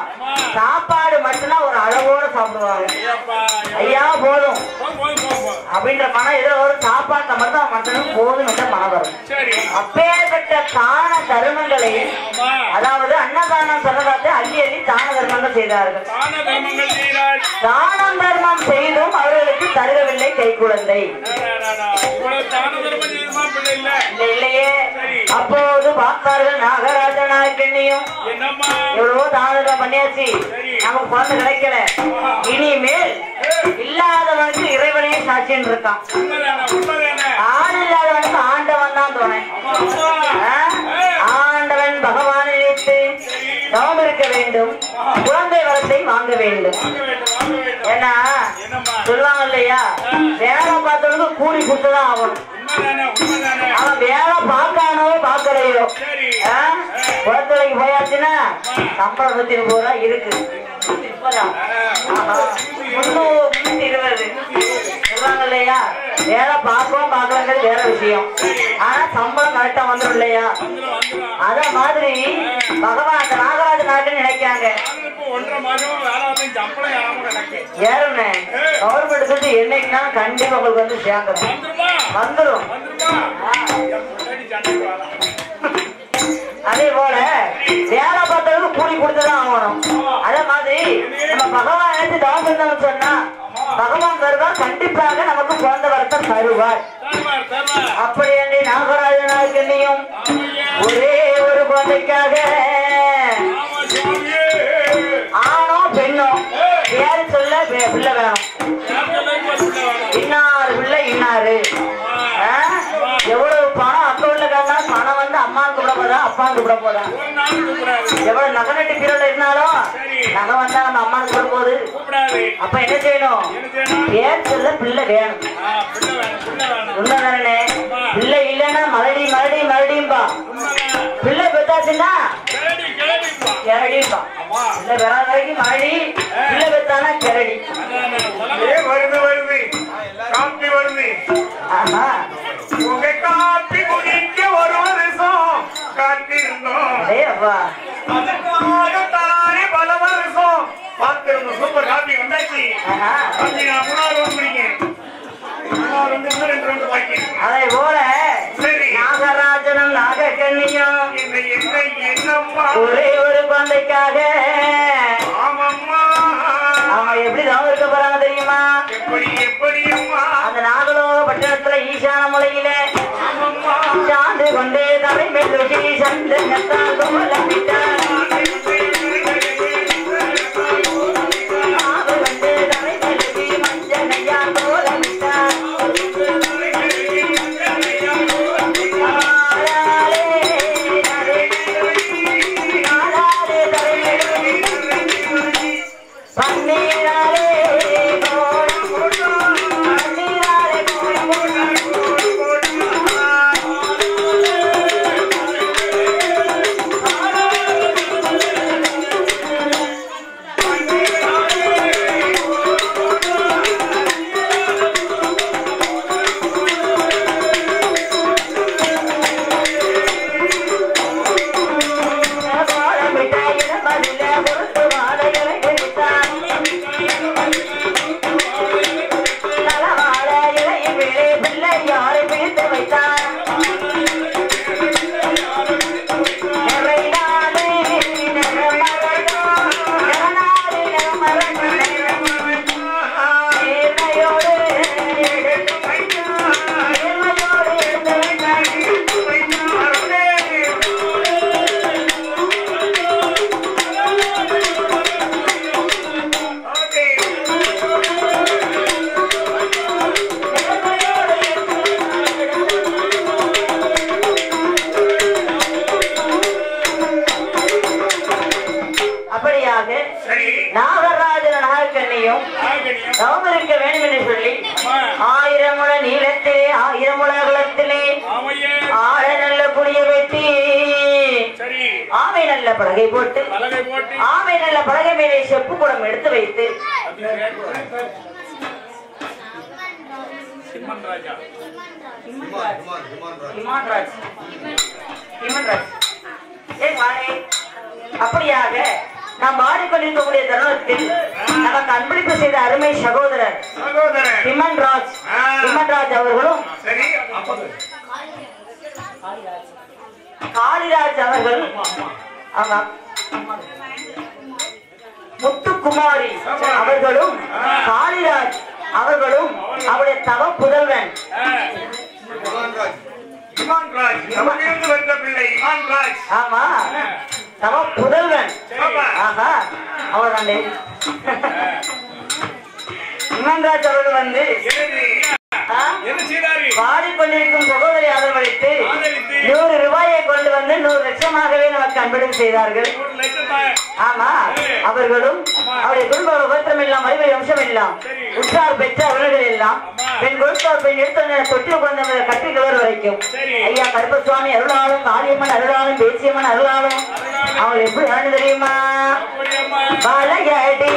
சாப்பாடு மட்டும்தான் ஒரு அளவோட சாப்பிடுவாங்க. ஐயா போதும் அப்படின்ற மனம் எதிர ஒரு சாப்பாட்டை மட்டும் மனுஷனுக்கு போதும் என்ற மனம் வரும். அப்பேற்பட்ட தான தர்மங்களை அதாவது அன்னதானம் சொன்னதாতে அள்ளி அள்ளி தான தர்மங்கள் செய்தார்கள். தானம் தர்மம் செய்தும் அவர்களுக்கு தருகவில்லை கை குழந்தை. இல்லையே அப்போது பார்த்தார்கள் நாகராஜ நாயக்கண்ணியும் எவ்வளவோ தானம் பண்ணியாச்சு, நமக்கு குழந்தை கிடைக்கல, இனிமேல் இல்லாதவனுக்கு இறைவனே சாட்சின்னு இருக்கான். ஆள் இல்லாதவனுக்கு ஆண்டவன் தான் துணை. ஆண்டவன் பகவானை நினைத்து தவம் இருக்க வேண்டும், குழந்தை வரத்தை வாங்க வேண்டும். ஏன்னா சொல்லுவாங்க இல்லையா, வேலை பார்த்தவனுக்கு கூலி கொடுத்துதான் ஆகணும். அவன் வேலை பார்க்கானோ பார்க்கலையோ குளத்துறைக்கு போயாச்சுன்னா சம்பளம் 130 ரூபா இருக்கு. 320 சொல்றாங்க இல்லையா, வேலை பார்க்கவும் பார்க்கலங்கிறது வேற விஷயம். ஆனா சம்பளம் கரெக்டா வந்துடும் இல்லையா? அத மாதிரி பகவான் அந்த நாகராஜ நாட்டுன்னு நினைக்காங்க. ஏறுனே கவர்மெண்ட் சொல்லி என்னைக்குன்னா கண்டிப்பா உங்களுக்கு வந்து சேர்ந்துடும், வந்துடும். அதே போல வேலை பார்த்தவங்களுக்கு கூலி கொடுத்துதான் ஆகணும். அதே மாதிரி நம்ம பகவான் நினைச்சு தவம் இருந்தோம்னு சொன்னா பகவான் வருவார், கண்டிப்பாக நமக்கு குழந்தை வரத்தை தருவார். அப்படி என்று நாகராஜ நாயக்கண்ணியும் ஒரே ஒரு குழந்தைக்காக ஆணோ பிள்ளை வேணும். இன்னாரு பிள்ளை இன்னாரு. எவ்வளவு பணம் அக்கௌண்ட்ல காட்டினா பணம் வந்து அம்மாவுக்கு விட போதா அப்பாவுக்கு விட போதா? எவ்வளவு நகை நட்டு பீரோல இருந்தாலும் நகை வந்தா நம்ம அம்மாவுக்கு விட போகுது. அப்ப என்ன செய்யணும்? பேர்ல பிள்ளை வேணும். உண்மைதானே? பிள்ளை இல்லைன்னா மறுபடியும் மறுபடியும் மறுபடியும்பா. பிள்ளை பெத்தாச்சுன்னா கிரடிப்பா. பிள்ளை பெறாத வரைக்கும் மறுபடி, பிள்ளை பெத்தானா கிரடி. வருது வருது காப்பி வருது. ஆமா, உங்க காப்பி குடிக்க ஒரு வருஷம் காத்திருந்தோம். அதுக்காகத்தானே பல வருஷம் பார்த்திருந்தோம். சூப்பர் காப்பி வந்தாச்சு. காப்பி நான் 3 ரவுண்ட் குடிக்கிறேன். 3 ரவுண்ட் பாக்கி. அதே போல சரி, நாகராஜனும் நாகக்கண்ணியும் என்னம்மா ஒரே ஒரு குழந்தைக்காக ஆமம்மா அவங்க எப்படி தான் இருக்க போறாங்க தெரியுமா? எப்படி எப்படியம்மா அந்த நாகலோக பட்டணத்துல ஈசான முலையில சாந்து கொண்டு தலை மெல்லுகி சந்தனத்தால் கோலமிட்டார். மாவு வந்து தலை மெல்லுகி மஞ்சனையால் கோலமிட்டார். பன்னீராலே நாகராஜன் நாகக்கண்ணியும் தவம் இருக்க வேண்டும் என்று சொல்லி 1000 முழ நீளத்திலே 1000 முழ அகலத்திலே ஆழ நல்ல புளிய வெட்டி ஆமை நல்ல பலகை போட்டு ஆமை நல்ல பலகை மேலே செப்பு குடம் எடுத்து வைத்து அப்படியாக நாம் பாடிக்கொண்டிருக்கக்கூடிய தருணத்தில் நமக்கு அன்பளிப்பு செய்த அருமை சகோதரர் திம்மன்ராஜ் அவர்களும் காளிராஜ் அவர்கள் முத்துக்குமாரி அவர்களும் காளிராஜ் அவர்களும் அவருடைய தவ புதல்வன் ஆமா தவ புதல்வன் அவர் திம்மன்ராஜ் அவர்கள் வந்து பாடிக்கொண்டிருக்கும் சகோதரி ஆதரவளித்து 100 ரூபாயை கொண்டு வந்து 100 லட்சமாகவே நமக்கு அன்பளிப்பு செய்தார்கள். ஆமா, அவர்களும் அவருடைய குடும்ப உபத்திரம் எல்லாம் அறிவை அம்சம் எல்லாம் உற்றார் பெற்ற அவர்கள் எல்லாம் பெண் கொடுத்தார் பெண் எடுத்த தொட்டி குழந்தை கட்டி கிளர் வரைக்கும் ஐயா கருப்பசுவாமி அருளாலும் காளியம்மன் அருளாலும் பேச்சியம்மன் அருளாலும் அவங்க எப்படி ஆண்டு தெரியுமா? வாழையடி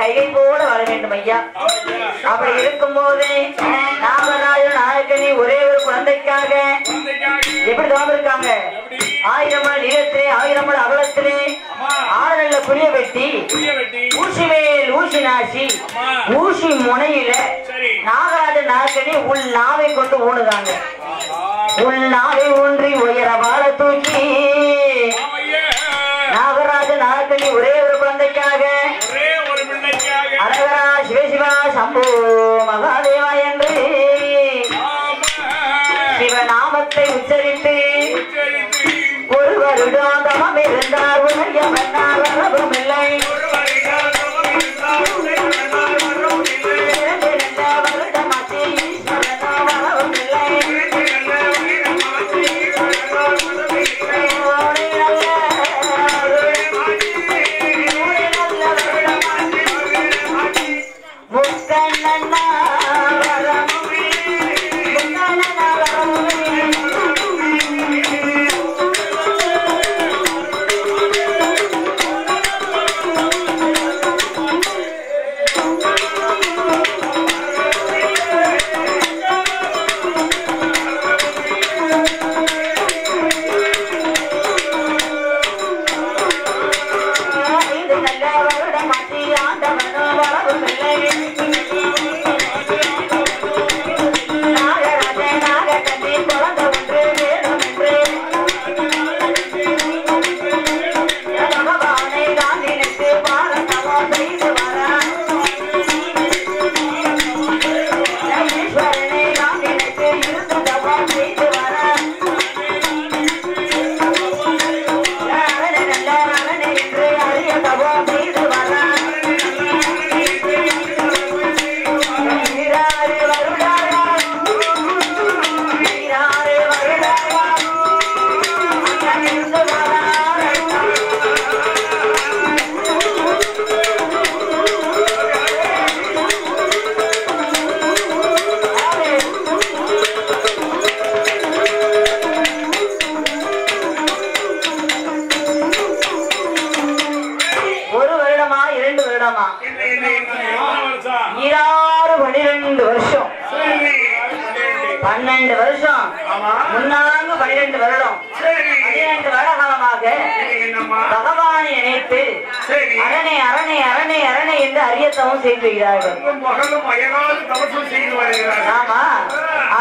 கையை போல வர வேண்டும் ஐயா. அப்படி இருக்கும் போது நாகராஜன் நாயக்கனி ஒரே ஒரு குழந்தைக்காக எப்படி தோன்றிருக்காங்க? 1000 மணி நீளத்திலே 1000 மணி அகலத்திலே 6 நல்ல புளிய வெட்டி ஊசி மேல் ஊசி நாசி ஊசி முனையில நாகராஜன் நாயக்கனி உள் நாவை கொண்டு ஊனுதாங்க. உள் நாவை ஊன்றி உயர வாழ தூக்கி நாகராஜ நாயக்கனி ஒரே ஒரு குழந்தைக்காக அரகரா சிவசிவா சம்போ மகாதேவா என்று சிவநாமத்தை உச்சரித்து ஒரு வருடம் தமம் இருந்தார். வரவும் இல்லை. வருடமாச்சு ஈஸ்வரன் வரவும் இல்லை.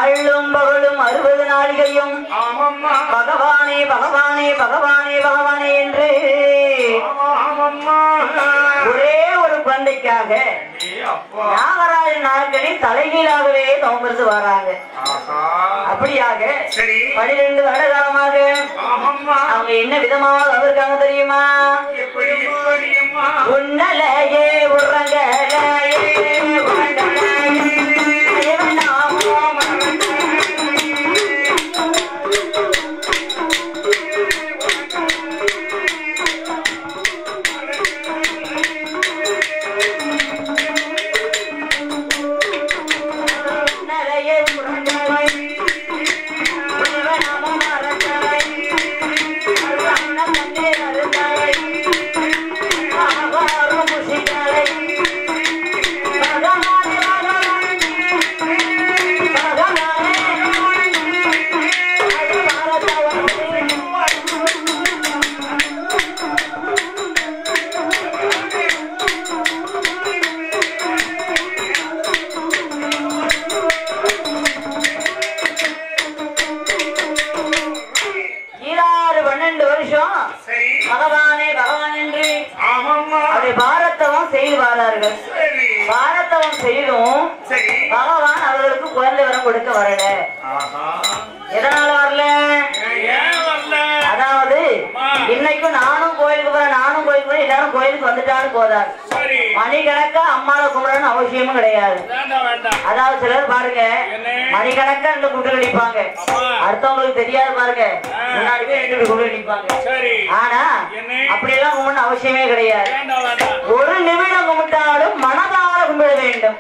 அள்ளும் பகலும் 60 நாளிகையும் பகவானே பகவானே பகவானே பகவானே என்று ஒரே ஒரு குழந்தைக்காக நாகராஜ நாயக்கனி தலைகீழாகவே நோம்புறது வராங்க. அப்படியாக 12 வருட காலமாக அவங்க என்ன விதமாக இருக்காங்க தெரியுமா? உன்னலையே உறங்கலையே பாரதவம் செய்தும் பகவான் அவர்களுக்கு குழந்தை வரம் கொடுக்க வரல. எதனால வரல? அதாவது இன்னைக்கும் நானும் கோயிலுக்கு போறேன் எல்லாரும் கோயிலுக்கு வந்துட்டாலும் போதாது. மணிக்கணக்கா அம்மாவை கும்பிடணும் அவசியமும் கிடையாது. அதாவது சிலர் பாருங்க மணிக்கணக்கா இந்த கும்பிட்டு அடிப்பாங்க, அடுத்தவங்களுக்கு தெரியாது பாருங்க முன்னாடி போய் 2 கும்பிட்டு அடிப்பாங்க. ஆனா அப்படியெல்லாம் கும்பிடணும் அவசியமே கிடையாது. ஒரு நிமிடம் கும்பிட்டாலும் மனதார கும்பிட வேண்டும்.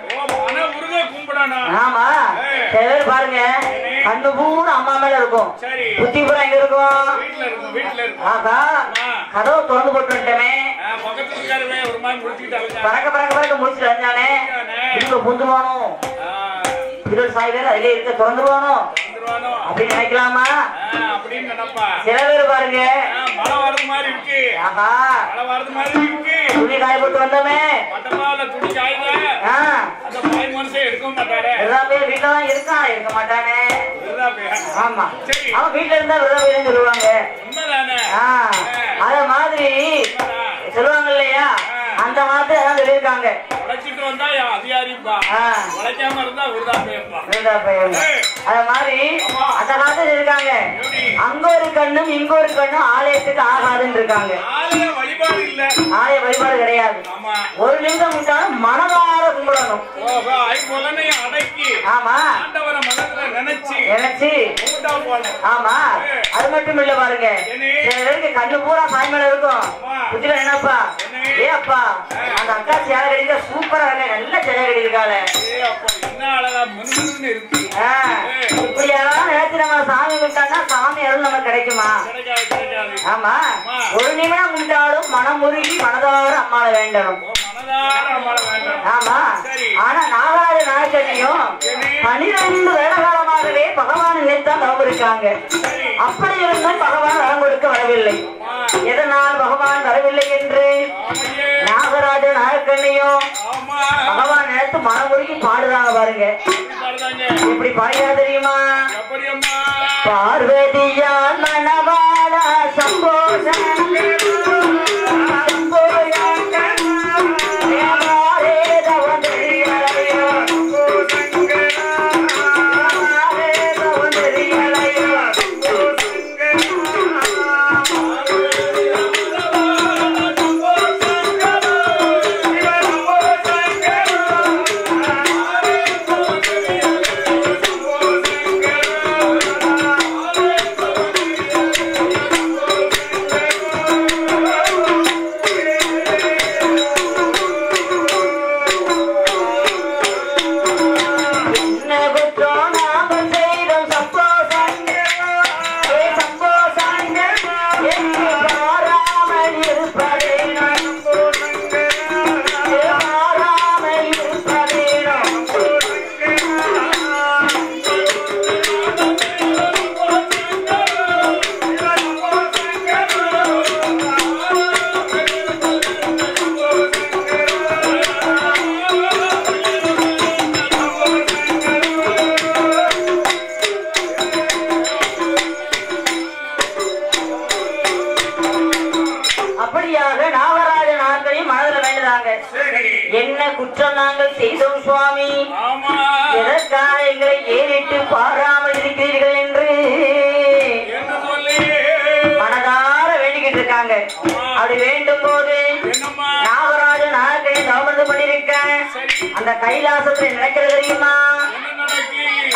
ஆமா சிலர் பாருங்க கண்ணு பூரா அம்மா மேல இருக்கும், புத்தி பூரா எங்க இருக்கும்? ஆகா கதவை திறந்து போட்டு விட்டமே மாதிரி முடிச்சுக்கிட்டு அலைஞ்சானே. பறக்க முடிச்சுட்டு அலைஞ்சானே. இங்க புந்துவானோ இருள் சாய்வேல அதிலே இருக்க திறந்துருவானோ அப்படின்னு நினைக்கலாமா? அப்படின்னு நினைப்பா. சில பேர் பாருங்க மழை வரது மாதிரி இருக்கு. ஆஹா மழை வரது மாதிரி இருக்கு. துணி காய போட்டு வந்தோமே பட்டமால துணி காயல. அந்த பாய் மனுஷன் எடுக்க மாட்டாரு. எல்லா பேர் வீட்டுல தான் இருக்கான், இருக்க மாட்டானே. ஆமா சரி, அவன் வீட்டுல இருந்தா விரதம் சொல்லுவாங்க. உண்மைதானே? அத மாதிரி சொல்லுவாங்க இல்லையா? அந்த மாதிரி அதான் சொல்லியிருக்காங்க. உழைச்சிட்டு வந்தா அதிகாரிப்பா, உழைக்காம இருந்தா விருதாப்பையப்பா. அத மாதிரி அந்த காலத்துல இருக்காங்க. அங்க ஒரு கண்ணும் இங்க ஒரு கண்ணும் ஆலயத்துக்கு ஆகாதுன்னு இருக்காங்க. ஆலய வழிபாடு இல்ல, ஆலய வழிபாடு கிடையாது. ஒரு நிமிஷம் விட்டாலும் மனதார கும்பிடணும். அடக்கி ஆமா ஆண்டவரை மனதுல நினைச்சு ஆமா. அது மட்டும் இல்ல பாருங்க, சில பேருக்கு கண்ணு பூரா சாய் மேல இருக்கும். புத்தில என்னப்பா ஏப்பா அந்த அக்கா சேலை கடிக்க சூப்பரா இருக்க, நல்ல சேலை கடிக்கால என்ன அழகா மினுமினு இருக்கு. இப்படியெல்லாம் நேற்று நம்ம சாமி கும்பிட்டாங்கன்னா சாமி அருள் நமக்கு கிடைக்குமா? ஆமா. ஒரு நிமிடம் கும்பிட்டாலும் மனமுருகி மனதார அம்மாள வேண்டணும். ஆமா. ஆனா நாகராஜ நாயக்கனையும் 12 வருட காலமாகவே பகவான் நினைத்தான் தவம் இருக்காங்க. அப்படி இருந்தும் பகவான் வரம் கொடுக்க வரவில்லை. எதனால் பகவான் வரவில்லை என்று நாகராஜ நாயக்கனையும் பகவான் நினைத்து மனமுருகி பாடுறாங்க பாருங்க. எப்படி பாடியா தெரியுமா? பார்வதியால் மணவாளா சம்போஷம் என்ன குற்றம் நாங்கள் செய்தோம் சுவாமி, எதற்காக எங்களை ஏறிட்டு பாராமல் இருக்கிறீர்கள் என்று மனதார வேண்டிக்கிட்டு இருக்காங்க. அப்படி வேண்டும் போது நாகராஜ நாயகனை தவறு பண்ணிருக்க அந்த கைலாசத்தில் நடக்கிறது தெரியுமா?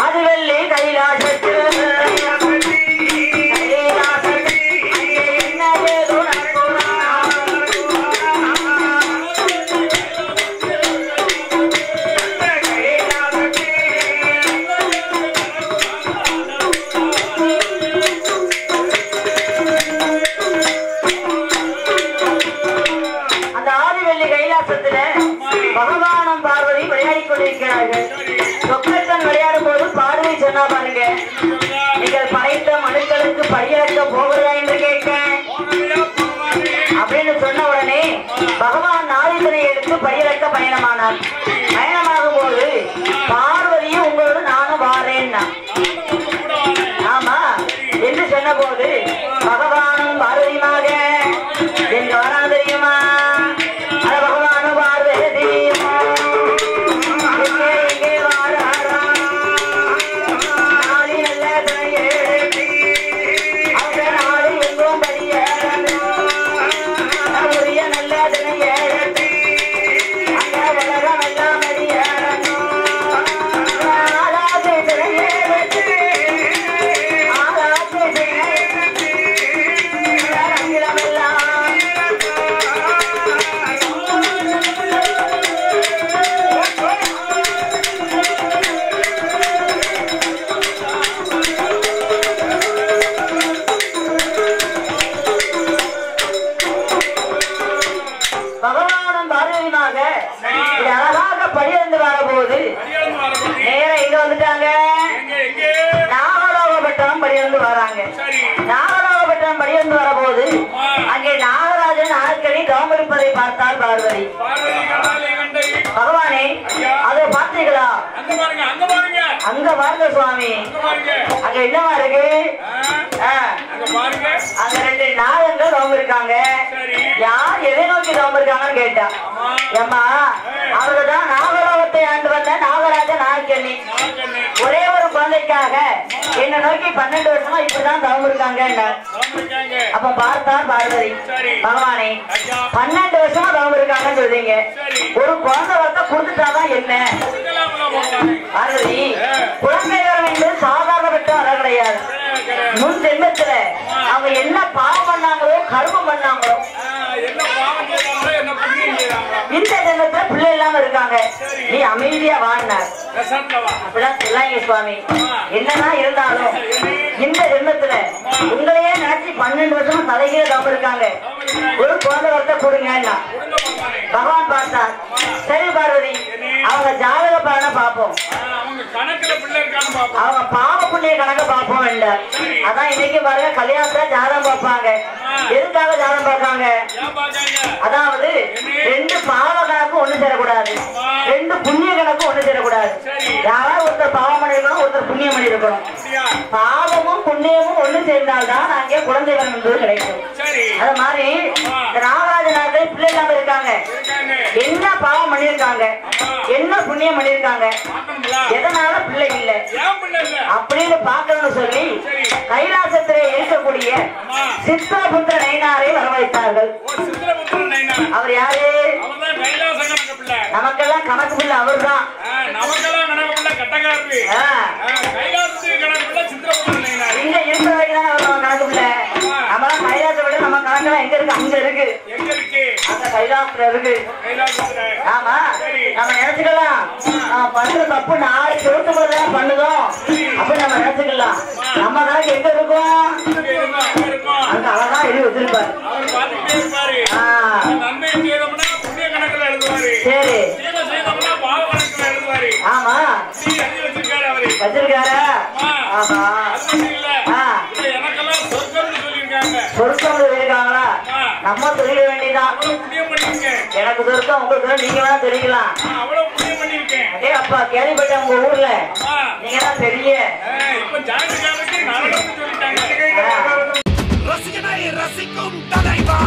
அது வெள்ளி கைலாசத்தில் பகவானும் பார்வதி விளையாடி கொண்டிருக்கிறார்கள். சொக்கத்தன் விளையாடும் போது பார்வதி சொன்னா பாருங்க, நீங்கள் படைத்த மனுக்களுக்கு படியிறக்க போகிறதா என்று கேட்க அப்படின்னு சொன்ன உடனே பகவான் நாரீதனை எடுத்து படியிறக்க பயணமானார். பயணமாகும் போது பார்வதியும் உங்களோடு நானும் வாரேன்னா ஆமா என்று சொன்ன போது பகவானும் பார்வதியுமாக எங்க வரா தெரியுமா? பகவானும் பார்வதியும் நல்ல வரும்போது நேரம் எங்க வந்துட்டாங்க? நாகலோகப்பட்டினம் படியிருந்து வராங்க. நாகலோகப்பட்டினம் படியிருந்து வரபோது அங்கே நாகராஜன் ஆட்களை தவம் இருப்பதை பார்த்தார் பார்வதி. பகவானே, அதை பார்த்தீங்களா? அங்க பாருங்க சுவாமி, அங்க என்னவா இருக்கு? அங்க 2 நாகங்கள் தவம் இருக்காங்க. யார் எதை நோக்கி தவம் இருக்காங்கன்னு கேட்டா, ஏம்மா அவர்தான் நாகலோகத்தை ஆண்டு வந்த நாகராஜ நாகக்கண்ணி. ஒரே ஒரு குழந்தைக்காக என்ன நோக்கி 12 வருஷமா இப்படிதான் தவம் இருக்காங்க. அப்ப பார்த்தார் பார்வதி, பகவானே 12 வருஷமா தவம் இருக்காங்கன்னு சொல்றீங்க, ஒரு குழந்தை வரத்தை கொடுத்துட்டாதான் என்ன? பார்வதி, குழந்தை வரம் என்பது சாதாரணப்பட்ட வர கிடையாது. முன் ஜென்மத்துல அவங்க என்ன பாவம் பண்ணாங்களோ கர்மம் பண்ணாங்களோ இந்த ஜென்மத்துல பிள்ளை இல்லாம இருக்காங்க. நீ அமைதியா வாழ்னார் அப்படிதான் சொல்லாங்க சுவாமி. என்னதான் இருந்தாலும் இந்த ஜென்மத்துல உங்களையே நினைச்சு 12 வருஷமா தலைகீழ தவம் இருக்காங்க, ஒரு குழந்தை வரத்தை கொடுங்க. பகவான் பார்த்தார். சரி பார்வதி, அவங்க ஜாதக பலனை பார்ப்போம், அவங்க பாவ புண்ணிய கணக்க பார்ப்போம் இல்ல. அதான் இன்னைக்கு பாருங்க கல்யாணத்துல ஜாதகம் பார்ப்பாங்க. எதுக்காக ஜாதகம் பார்ப்பாங்க? அதாவது 2 பாவ கணக்கு ஒண்ணு சேரக்கூடாது, 2 புண்ணிய கணக்கு ஒண்ணு சேரக்கூடாது. யாராவது ஒருத்தர் பாவம் பண்ணிருக்கணும், ஒருத்தர் புண்ணியம் பண்ணிருக்கணும். பாவமும் புண்ணியமும் ஒண்ணு சேர்ந்தால்தான் அங்கே குழந்தை வரம் என்பது கிடைக்கும். அது மாதிரி நாகராஜ நாட்கள் பிள்ளை இல்லாம இருக்காங்க. என்ன பாவம் பண்ணிருக்காங்க, என்ன புண்ணியம் பண்ணிருக்காங்க, எதனால பிள்ளை இல்ல அப்படின்னு பாக்கணும்னு சொல்லி கைலாசத்திலே இருக்கக்கூடிய சித்திரபுத்திர நயினாரை வரவழைத்தார்கள். அவர் யாரு? நமக்கெல்லாம் கணக்கு பிள்ளை அவர் தான். இங்க இருக்கிற வரைக்கும் தான் கணக்கு பிள்ளை. நம்மளாம் கைலாசத்தை விட நம்ம கணக்கெல்லாம் எங்க இருக்கு? அங்க இருக்கு, அந்த கைலாசத்துல இருக்கு. ஆமா, நம்ம நினைச்சுக்கலாம் பண்ற தப்பு 4 செவத்துக்குள்ள பண்ணுதோம் அப்படின்னு நம்ம நினைச்சுக்கலாம். நம்ம கணக்கு எங்க இருக்கும்? அங்க அழகா எழுதி வச்சிருப்பாரு. சரி, ஆமா வச்சிருக்காரு. ஆமா, சொர்க்கம் இருக்காங்களா? நம்ம சொல்லிட வேண்டியதான். எனக்கு சொர்க்கம், உங்களுக்கு நீங்க வேணா தெரிவிக்கலாம். அதே அப்பா கேள்விப்பட்டேன் உங்க ஊர்ல நீங்க தான் பெரிய ரசிகனை ரசிக்கும் தலைவா.